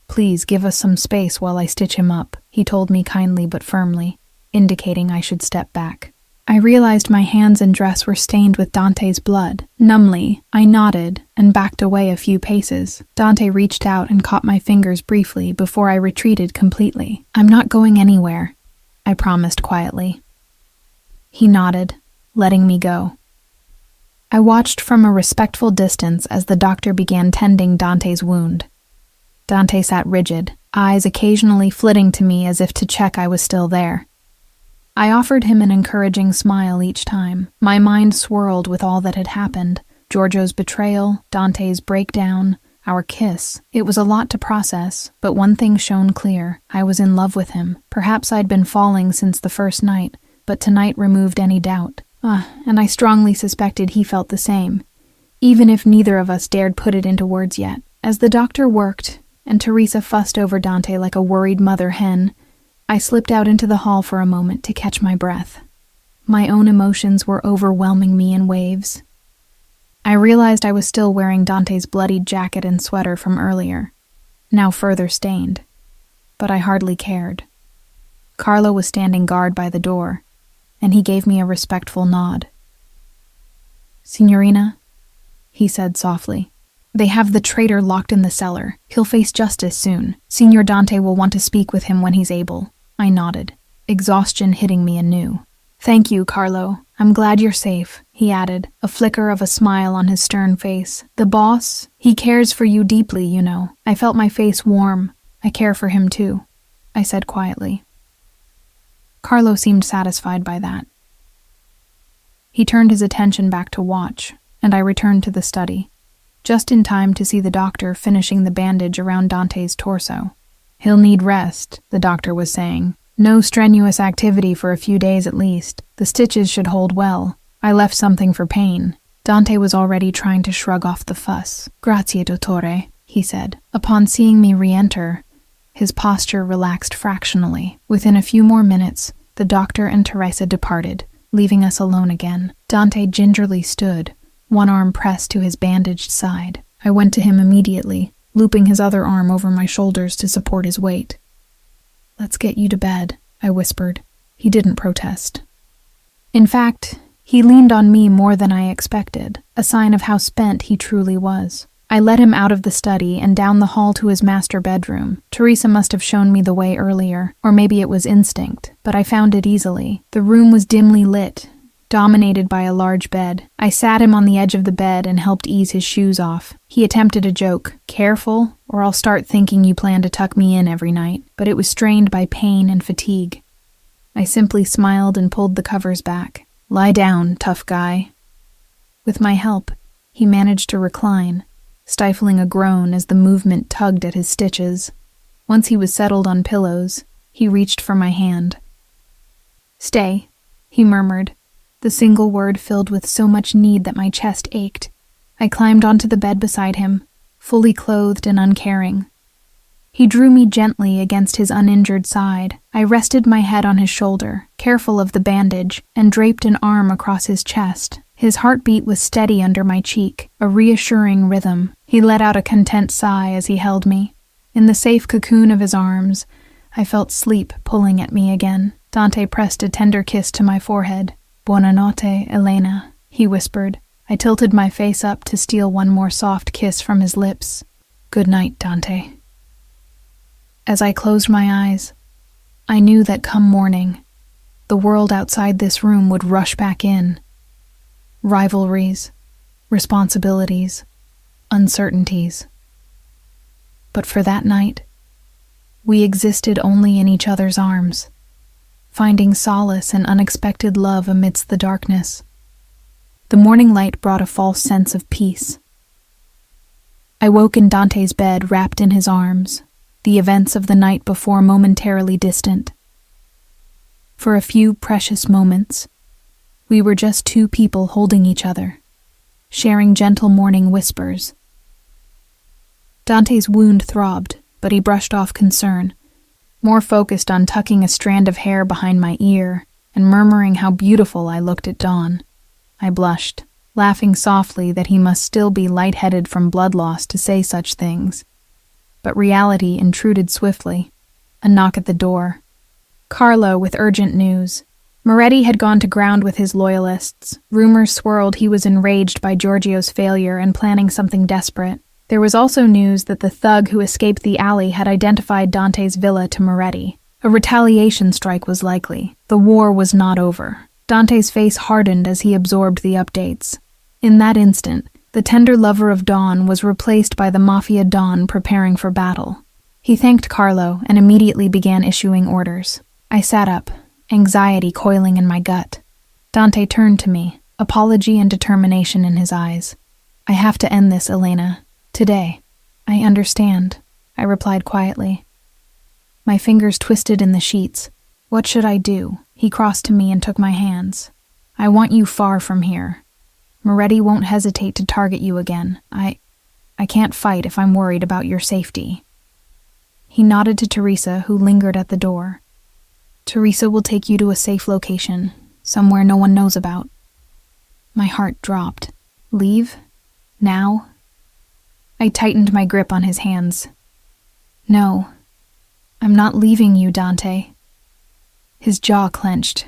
"Please give us some space while I stitch him up," he told me kindly but firmly, indicating I should step back. I realized my hands and dress were stained with Dante's blood. Numbly, I nodded and backed away a few paces. Dante reached out and caught my fingers briefly before I retreated completely. "I'm not going anywhere," I promised quietly. He nodded, letting me go. I watched from a respectful distance as the doctor began tending Dante's wound. Dante sat rigid, eyes occasionally flitting to me as if to check I was still there. I offered him an encouraging smile each time. My mind swirled with all that had happened. Giorgio's betrayal, Dante's breakdown, our kiss. It was a lot to process, but one thing shone clear. I was in love with him. Perhaps I'd been falling since the first night, but tonight removed any doubt. And I strongly suspected he felt the same, even if neither of us dared put it into words yet. As the doctor worked, and Teresa fussed over Dante like a worried mother hen, I slipped out into the hall for a moment to catch my breath. My own emotions were overwhelming me in waves. I realized I was still wearing Dante's bloodied jacket and sweater from earlier, now further stained, but I hardly cared. Carlo was standing guard by the door, and he gave me a respectful nod. "Signorina," he said softly, "they have the traitor locked in the cellar. He'll face justice soon. Signor Dante will want to speak with him when he's able." I nodded, exhaustion hitting me anew. "Thank you, Carlo. I'm glad you're safe," he added, a flicker of a smile on his stern face. "The boss, he cares for you deeply, you know." I felt my face warm. "I care for him too," I said quietly. Carlo seemed satisfied by that. He turned his attention back to watch, and I returned to the study, just in time to see the doctor finishing the bandage around Dante's torso. "He'll need rest," the doctor was saying. "No strenuous activity for a few days at least. The stitches should hold well. I left something for pain." Dante was already trying to shrug off the fuss. "Grazie, dottore," he said. Upon seeing me re-enter, his posture relaxed fractionally. Within a few more minutes, the doctor and Teresa departed, leaving us alone again. Dante gingerly stood, one arm pressed to his bandaged side. I went to him immediately, looping his other arm over my shoulders to support his weight. "Let's get you to bed," I whispered. He didn't protest. In fact, he leaned on me more than I expected, a sign of how spent he truly was. I led him out of the study and down the hall to his master bedroom. Teresa must have shown me the way earlier, or maybe it was instinct, but I found it easily. The room was dimly lit, dominated by a large bed. I sat him on the edge of the bed and helped ease his shoes off. He attempted a joke. "Careful, or I'll start thinking you plan to tuck me in every night," but it was strained by pain and fatigue. I simply smiled and pulled the covers back. "Lie down, tough guy." With my help, he managed to recline, stifling a groan as the movement tugged at his stitches. Once he was settled on pillows, he reached for my hand. "Stay," he murmured, the single word filled with so much need that my chest ached. I climbed onto the bed beside him, fully clothed and uncaring. He drew me gently against his uninjured side. I rested my head on his shoulder, careful of the bandage, and draped an arm across his chest. His heartbeat was steady under my cheek, a reassuring rhythm. He let out a content sigh as he held me. In the safe cocoon of his arms, I felt sleep pulling at me again. Dante pressed a tender kiss to my forehead. "Buonanotte, Elena," he whispered. I tilted my face up to steal one more soft kiss from his lips. "Good night, Dante." As I closed my eyes, I knew that come morning, the world outside this room would rush back in. Rivalries, responsibilities, uncertainties. But for that night, we existed only in each other's arms. finding solace and unexpected love amidst the darkness. The morning light brought a false sense of peace. I woke in Dante's bed, wrapped in his arms, the events of the night before momentarily distant. For a few precious moments, we were just two people holding each other, sharing gentle morning whispers. Dante's wound throbbed, but he brushed off concern, more focused on tucking a strand of hair behind my ear and murmuring how beautiful I looked at dawn. I blushed, laughing softly that he must still be lightheaded from blood loss to say such things. But reality intruded swiftly. A knock at the door. Carlo with urgent news. Moretti had gone to ground with his loyalists. Rumors swirled he was enraged by Giorgio's failure and planning something desperate. There was also news that the thug who escaped the alley had identified Dante's villa to Moretti. A retaliation strike was likely. The war was not over. Dante's face hardened as he absorbed the updates. In that instant, the tender lover of Dawn was replaced by the Mafia Don preparing for battle. He thanked Carlo and immediately began issuing orders. I sat up, anxiety coiling in my gut. Dante turned to me, apology and determination in his eyes. "I have to end this, Elena. Today." "I understand," I replied quietly. My fingers twisted in the sheets. "What should I do?" He crossed to me and took my hands. "I want you far from here. Moretti won't hesitate to target you again. I can't fight if I'm worried about your safety." He nodded to Teresa, who lingered at the door. "Teresa will take you to a safe location, somewhere no one knows about." My heart dropped. Leave? Now? I tightened my grip on his hands. "No, I'm not leaving you, Dante." His jaw clenched.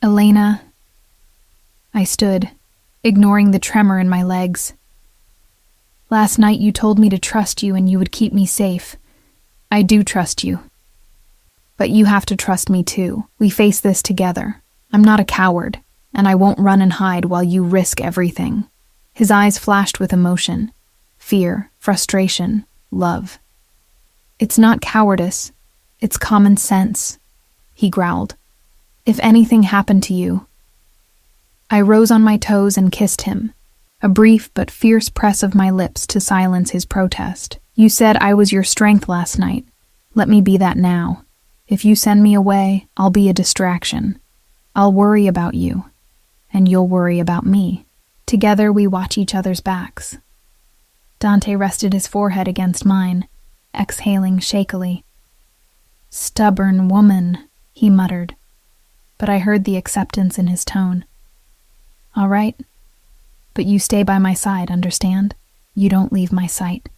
"Elena." I stood, ignoring the tremor in my legs. "Last night you told me to trust you and you would keep me safe. I do trust you. But you have to trust me too. We face this together. I'm not a coward, and I won't run and hide while you risk everything." His eyes flashed with emotion. Fear, frustration, love. "It's not cowardice. It's common sense," he growled. "If anything happened to you..." I rose on my toes and kissed him, a brief but fierce press of my lips to silence his protest. "You said I was your strength last night. Let me be that now. If you send me away, I'll be a distraction. I'll worry about you, and you'll worry about me. Together we watch each other's backs." Dante rested his forehead against mine, exhaling shakily. "Stubborn woman," he muttered, but I heard the acceptance in his tone. "All right, but you stay by my side, understand? You don't leave my sight."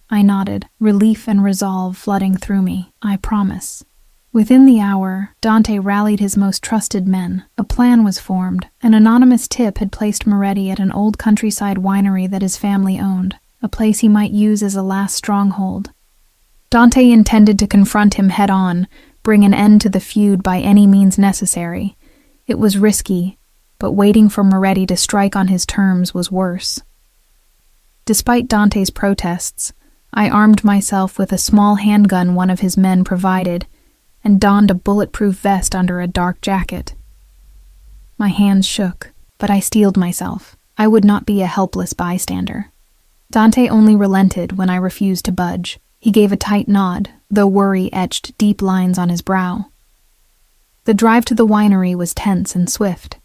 I nodded, relief and resolve flooding through me. "I promise." Within the hour, Dante rallied his most trusted men. A plan was formed. An anonymous tip had placed Moretti at an old countryside winery that his family owned, a place he might use as a last stronghold. Dante intended to confront him head-on, bring an end to the feud by any means necessary. It was risky, but waiting for Moretti to strike on his terms was worse. Despite Dante's protests, I armed myself with a small handgun one of his men provided, and donned a bulletproof vest under a dark jacket. My hands shook, but I steeled myself. I would not be a helpless bystander. Dante only relented when I refused to budge. He gave a tight nod, though worry etched deep lines on his brow. The drive to the winery was tense and swift.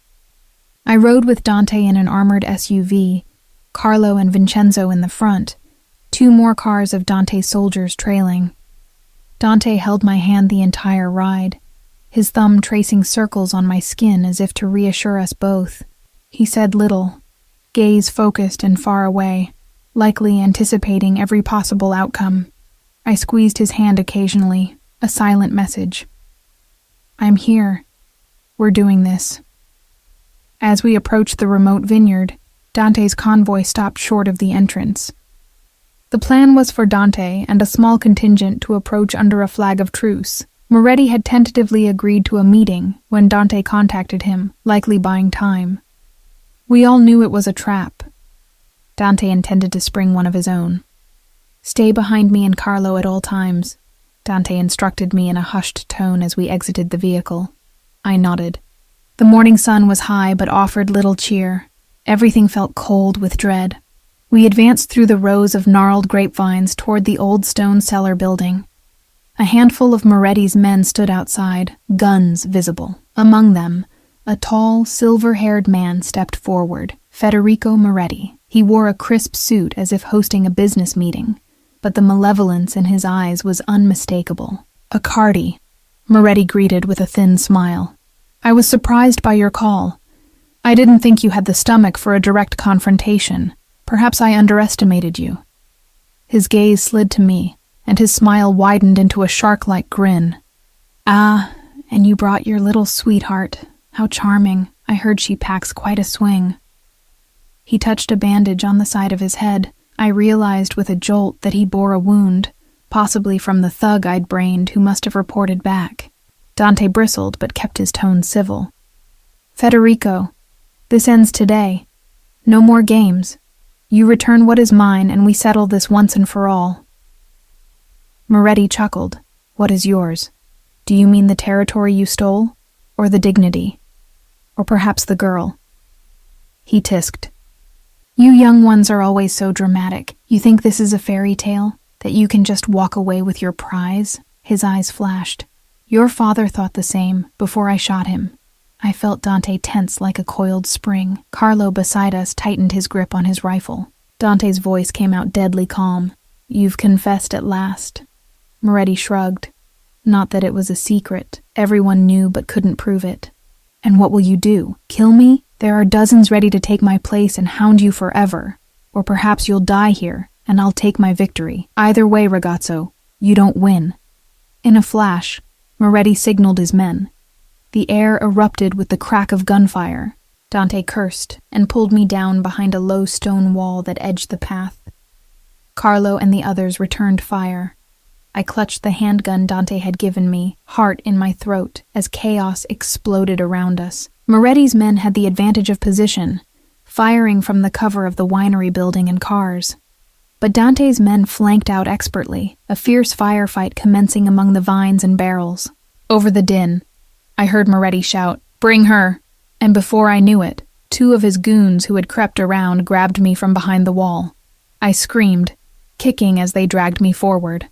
I rode with Dante in an armored SUV, Carlo and Vincenzo in the front, 2 more cars of Dante's soldiers trailing. Dante held my hand the entire ride, his thumb tracing circles on my skin as if to reassure us both. He said little, gaze focused and far away, likely anticipating every possible outcome. I squeezed his hand occasionally, a silent message. "I'm here. We're doing this." As we approached the remote vineyard, Dante's convoy stopped short of the entrance. The plan was for Dante and a small contingent to approach under a flag of truce. Moretti had tentatively agreed to a meeting when Dante contacted him, likely buying time. We all knew it was a trap. Dante intended to spring one of his own. "Stay behind me and Carlo at all times. Dante instructed me in a hushed tone as we exited the vehicle. I nodded. The morning sun was high but offered little cheer. Everything felt cold with dread. We advanced through the rows of gnarled grapevines toward the old stone cellar building. A handful of Moretti's men stood outside, guns visible. Among them, a tall, silver-haired man stepped forward, Federico Moretti. He wore a crisp suit as if hosting a business meeting, but the malevolence in his eyes was unmistakable. "Accardi," Moretti greeted with a thin smile. "I was surprised by your call. I didn't think you had the stomach for a direct confrontation. Perhaps I underestimated you." His gaze slid to me, and his smile widened into a shark-like grin. "Ah, and you brought your little sweetheart. How charming. I heard she packs quite a swing." He touched a bandage on the side of his head. I realized with a jolt that he bore a wound, possibly from the thug I'd brained who must have reported back. Dante bristled but kept his tone civil. "Federico, this ends today. No more games. You return what is mine and we settle this once and for all." Moretti chuckled. "What is yours? Do you mean the territory you stole? Or the dignity? Or perhaps the girl?" He tisked. "You young ones are always so dramatic. You think this is a fairy tale? That you can just walk away with your prize?" His eyes flashed. "Your father thought the same before I shot him." I felt Dante tense like a coiled spring. Carlo beside us tightened his grip on his rifle. Dante's voice came out deadly calm. "You've confessed at last." Moretti shrugged. "Not that it was a secret. Everyone knew but couldn't prove it." "And what will you do? Kill me? There are dozens ready to take my place and hound you forever. Or perhaps you'll die here, and I'll take my victory. Either way, ragazzo, you don't win." In a flash, Moretti signaled his men. The air erupted with the crack of gunfire. Dante cursed and pulled me down behind a low stone wall that edged the path. Carlo and the others returned fire. I clutched the handgun Dante had given me, heart in my throat, as chaos exploded around us. Moretti's men had the advantage of position, firing from the cover of the winery building and cars. But Dante's men flanked out expertly, a fierce firefight commencing among the vines and barrels. Over the din, I heard Moretti shout, "Bring her!" And before I knew it, two of his goons who had crept around grabbed me from behind the wall. I screamed, kicking as they dragged me forward.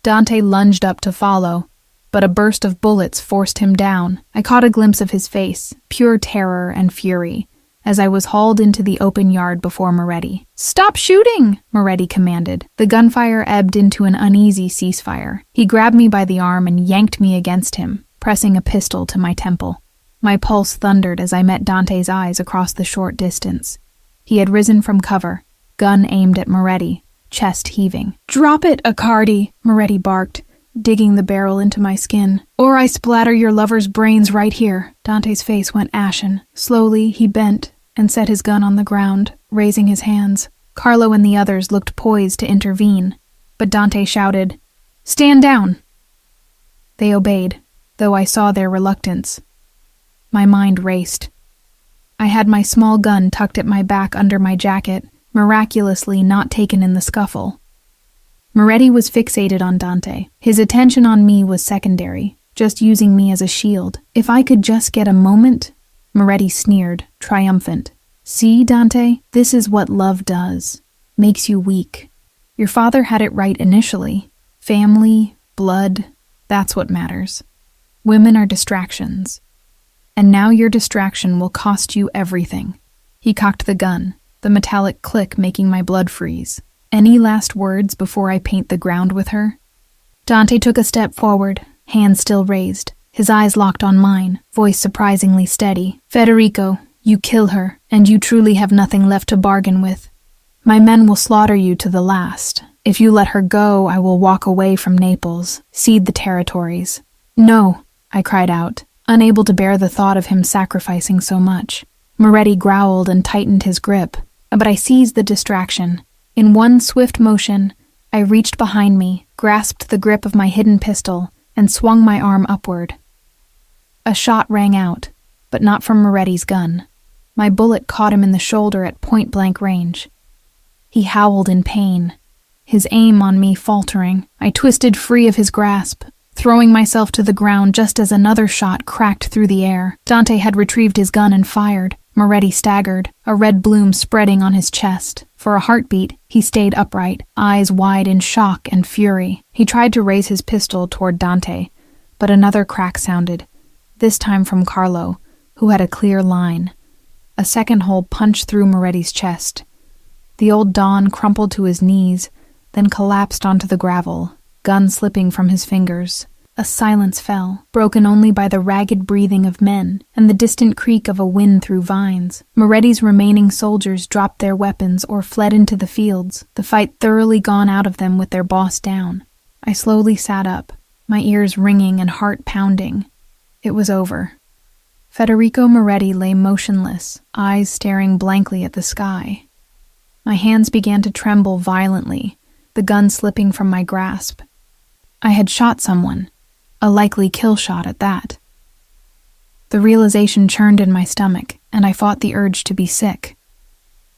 Dante lunged up to follow, but a burst of bullets forced him down. I caught a glimpse of his face, pure terror and fury, as I was hauled into the open yard before Moretti. "Stop shooting!" Moretti commanded. The gunfire ebbed into an uneasy ceasefire. He grabbed me by the arm and yanked me against him, pressing a pistol to my temple. My pulse thundered as I met Dante's eyes across the short distance. He had risen from cover, gun aimed at Moretti, chest heaving. "Drop it, Accardi!" Moretti barked, digging the barrel into my skin. "Or I splatter your lover's brains right here." Dante's face went ashen. Slowly, he bent and set his gun on the ground, raising his hands. Carlo and the others looked poised to intervene, but Dante shouted, "Stand down!" They obeyed, though I saw their reluctance. My mind raced. I had my small gun tucked at my back under my jacket, miraculously not taken in the scuffle. Moretti was fixated on Dante. His attention on me was secondary, just using me as a shield. If I could just get a moment, Moretti sneered, triumphant. "See, Dante, this is what love does. Makes you weak. Your father had it right initially. Family, blood, that's what matters. Women are distractions. And now your distraction will cost you everything." He cocked the gun, the metallic click making my blood freeze. "Any last words before I paint the ground with her?" Dante took a step forward, hands still raised, his eyes locked on mine, voice surprisingly steady. "Federico, you kill her, and you truly have nothing left to bargain with. My men will slaughter you to the last. If you let her go, I will walk away from Naples, cede the territories." "No," I cried out, unable to bear the thought of him sacrificing so much. Moretti growled and tightened his grip, but I seized the distraction. In one swift motion, I reached behind me, grasped the grip of my hidden pistol, and swung my arm upward. A shot rang out, but not from Moretti's gun. My bullet caught him in the shoulder at point-blank range. He howled in pain. his aim on me faltering. I twisted free of his grasp, throwing myself to the ground just as another shot cracked through the air. Dante had retrieved his gun and fired. Moretti staggered, a red bloom spreading on his chest. For a heartbeat, he stayed upright, eyes wide in shock and fury. He tried to raise his pistol toward Dante, but another crack sounded, this time from Carlo, who had a clear line. A second hole punched through Moretti's chest. The old Don crumpled to his knees, then collapsed onto the gravel, gun slipping from his fingers. A silence fell, broken only by the ragged breathing of men and the distant creak of a wind through vines. Moretti's remaining soldiers dropped their weapons or fled into the fields, the fight thoroughly gone out of them with their boss down. I slowly sat up, my ears ringing and heart pounding. It was over. Federico Moretti lay motionless, eyes staring blankly at the sky. My hands began to tremble violently, the gun slipping from my grasp. I had shot someone. A likely kill shot at that. The realization churned in my stomach, and I fought the urge to be sick.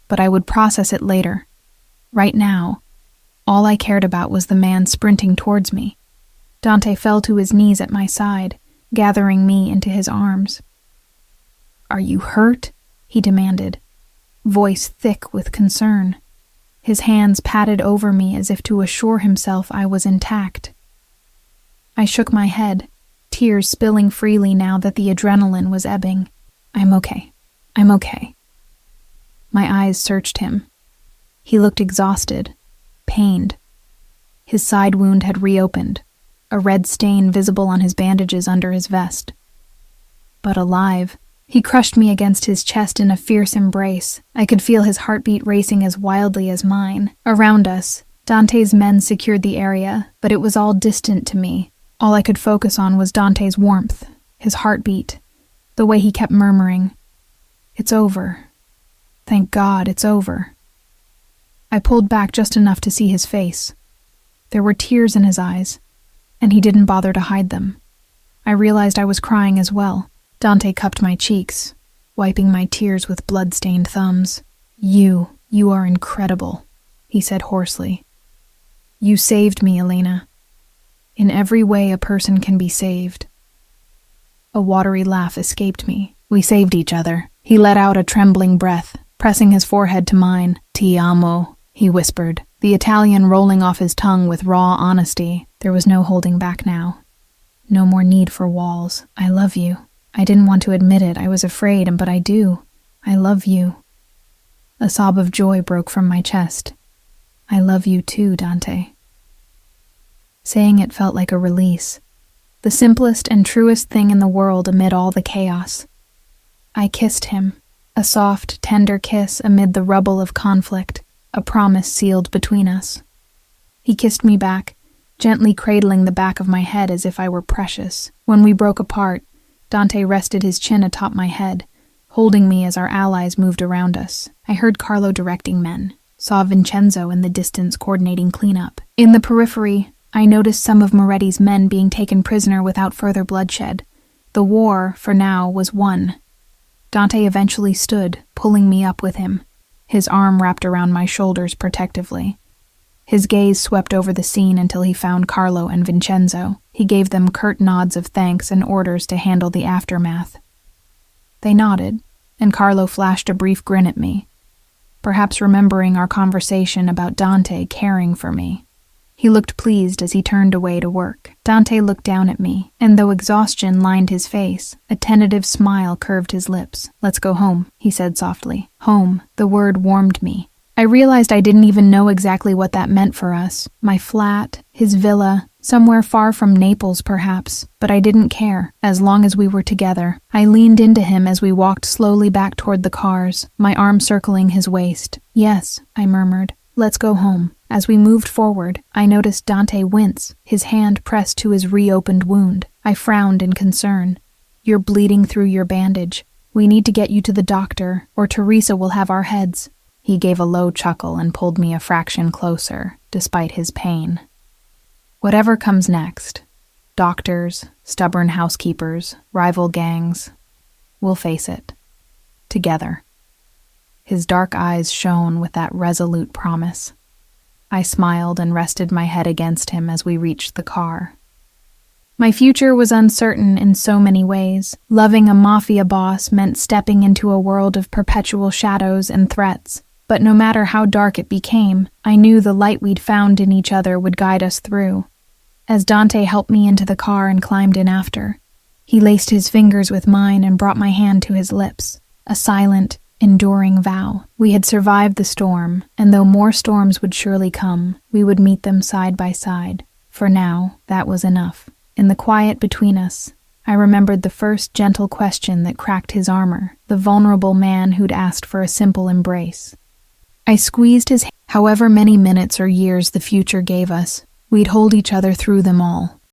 But I would process it later. Right now, all I cared about was the man sprinting towards me. Dante fell to his knees at my side, gathering me into his arms. "Are you hurt?" he demanded, voice thick with concern. His hands patted over me as if to assure himself I was intact. I shook my head, tears spilling freely now that the adrenaline was ebbing. I'm okay. My eyes searched him. He looked exhausted, pained. His side wound had reopened, a red stain visible on his bandages under his vest. But alive, he crushed me against his chest in a fierce embrace. I could feel his heartbeat racing as wildly as mine. Around us, Dante's men secured the area, but it was all distant to me. All I could focus on was Dante's warmth, his heartbeat, the way he kept murmuring, "It's over. Thank God, it's over." I pulled back just enough to see his face. There were tears in his eyes, and he didn't bother to hide them. I realized I was crying as well. Dante cupped my cheeks, wiping my tears with blood-stained thumbs. You are incredible," he said hoarsely. "You saved me, Elena. In every way a person can be saved." A watery laugh escaped me. "We saved each other." He let out a trembling breath, pressing his forehead to mine. "Ti amo," he whispered, the Italian rolling off his tongue with raw honesty. There was no holding back now. No more need for walls. "I love you. I didn't want to admit it. I was afraid, but I do. I love you." A sob of joy broke from my chest. "I love you too, Dante." Saying it felt like a release, the simplest and truest thing in the world amid all the chaos. I kissed him, a soft, tender kiss amid the rubble of conflict, a promise sealed between us. He kissed me back, gently cradling the back of my head as if I were precious. When we broke apart, Dante rested his chin atop my head, holding me as our allies moved around us. I heard Carlo directing men, saw Vincenzo in the distance coordinating cleanup. In the periphery, I noticed some of Moretti's men being taken prisoner without further bloodshed. The war, for now, was won. Dante eventually stood, pulling me up with him, his arm wrapped around my shoulders protectively. His gaze swept over the scene until he found Carlo and Vincenzo. He gave them curt nods of thanks and orders to handle the aftermath. They nodded, and Carlo flashed a brief grin at me, perhaps remembering our conversation about Dante caring for me. He looked pleased as he turned away to work. Dante looked down at me, and though exhaustion lined his face, a tentative smile curved his lips. "Let's go home," he said softly. Home. The word warmed me. I realized I didn't even know exactly what that meant for us. My flat, his villa, somewhere far from Naples perhaps, but I didn't care, as long as we were together. I leaned into him as we walked slowly back toward the cars, my arm circling his waist. "Yes," I murmured. "Let's go home." As we moved forward, I noticed Dante wince, his hand pressed to his reopened wound. I frowned in concern. "You're bleeding through your bandage. We need to get you to the doctor, or Teresa will have our heads." He gave a low chuckle and pulled me a fraction closer, despite his pain. "Whatever comes next, doctors, stubborn housekeepers, rival gangs, we'll face it. Together." His dark eyes shone with that resolute promise. I smiled and rested my head against him as we reached the car. My future was uncertain in so many ways. Loving a mafia boss meant stepping into a world of perpetual shadows and threats. But no matter how dark it became, I knew the light we'd found in each other would guide us through. As Dante helped me into the car and climbed in after, he laced his fingers with mine and brought my hand to his lips, a silent, enduring vow. We had survived the storm, and though more storms would surely come, we would meet them side by side. For now, that was enough. In the quiet between us, I remembered the first gentle question that cracked his armor, the vulnerable man who'd asked for a simple embrace. I squeezed his hand. However many minutes or years the future gave us, we'd hold each other through them all.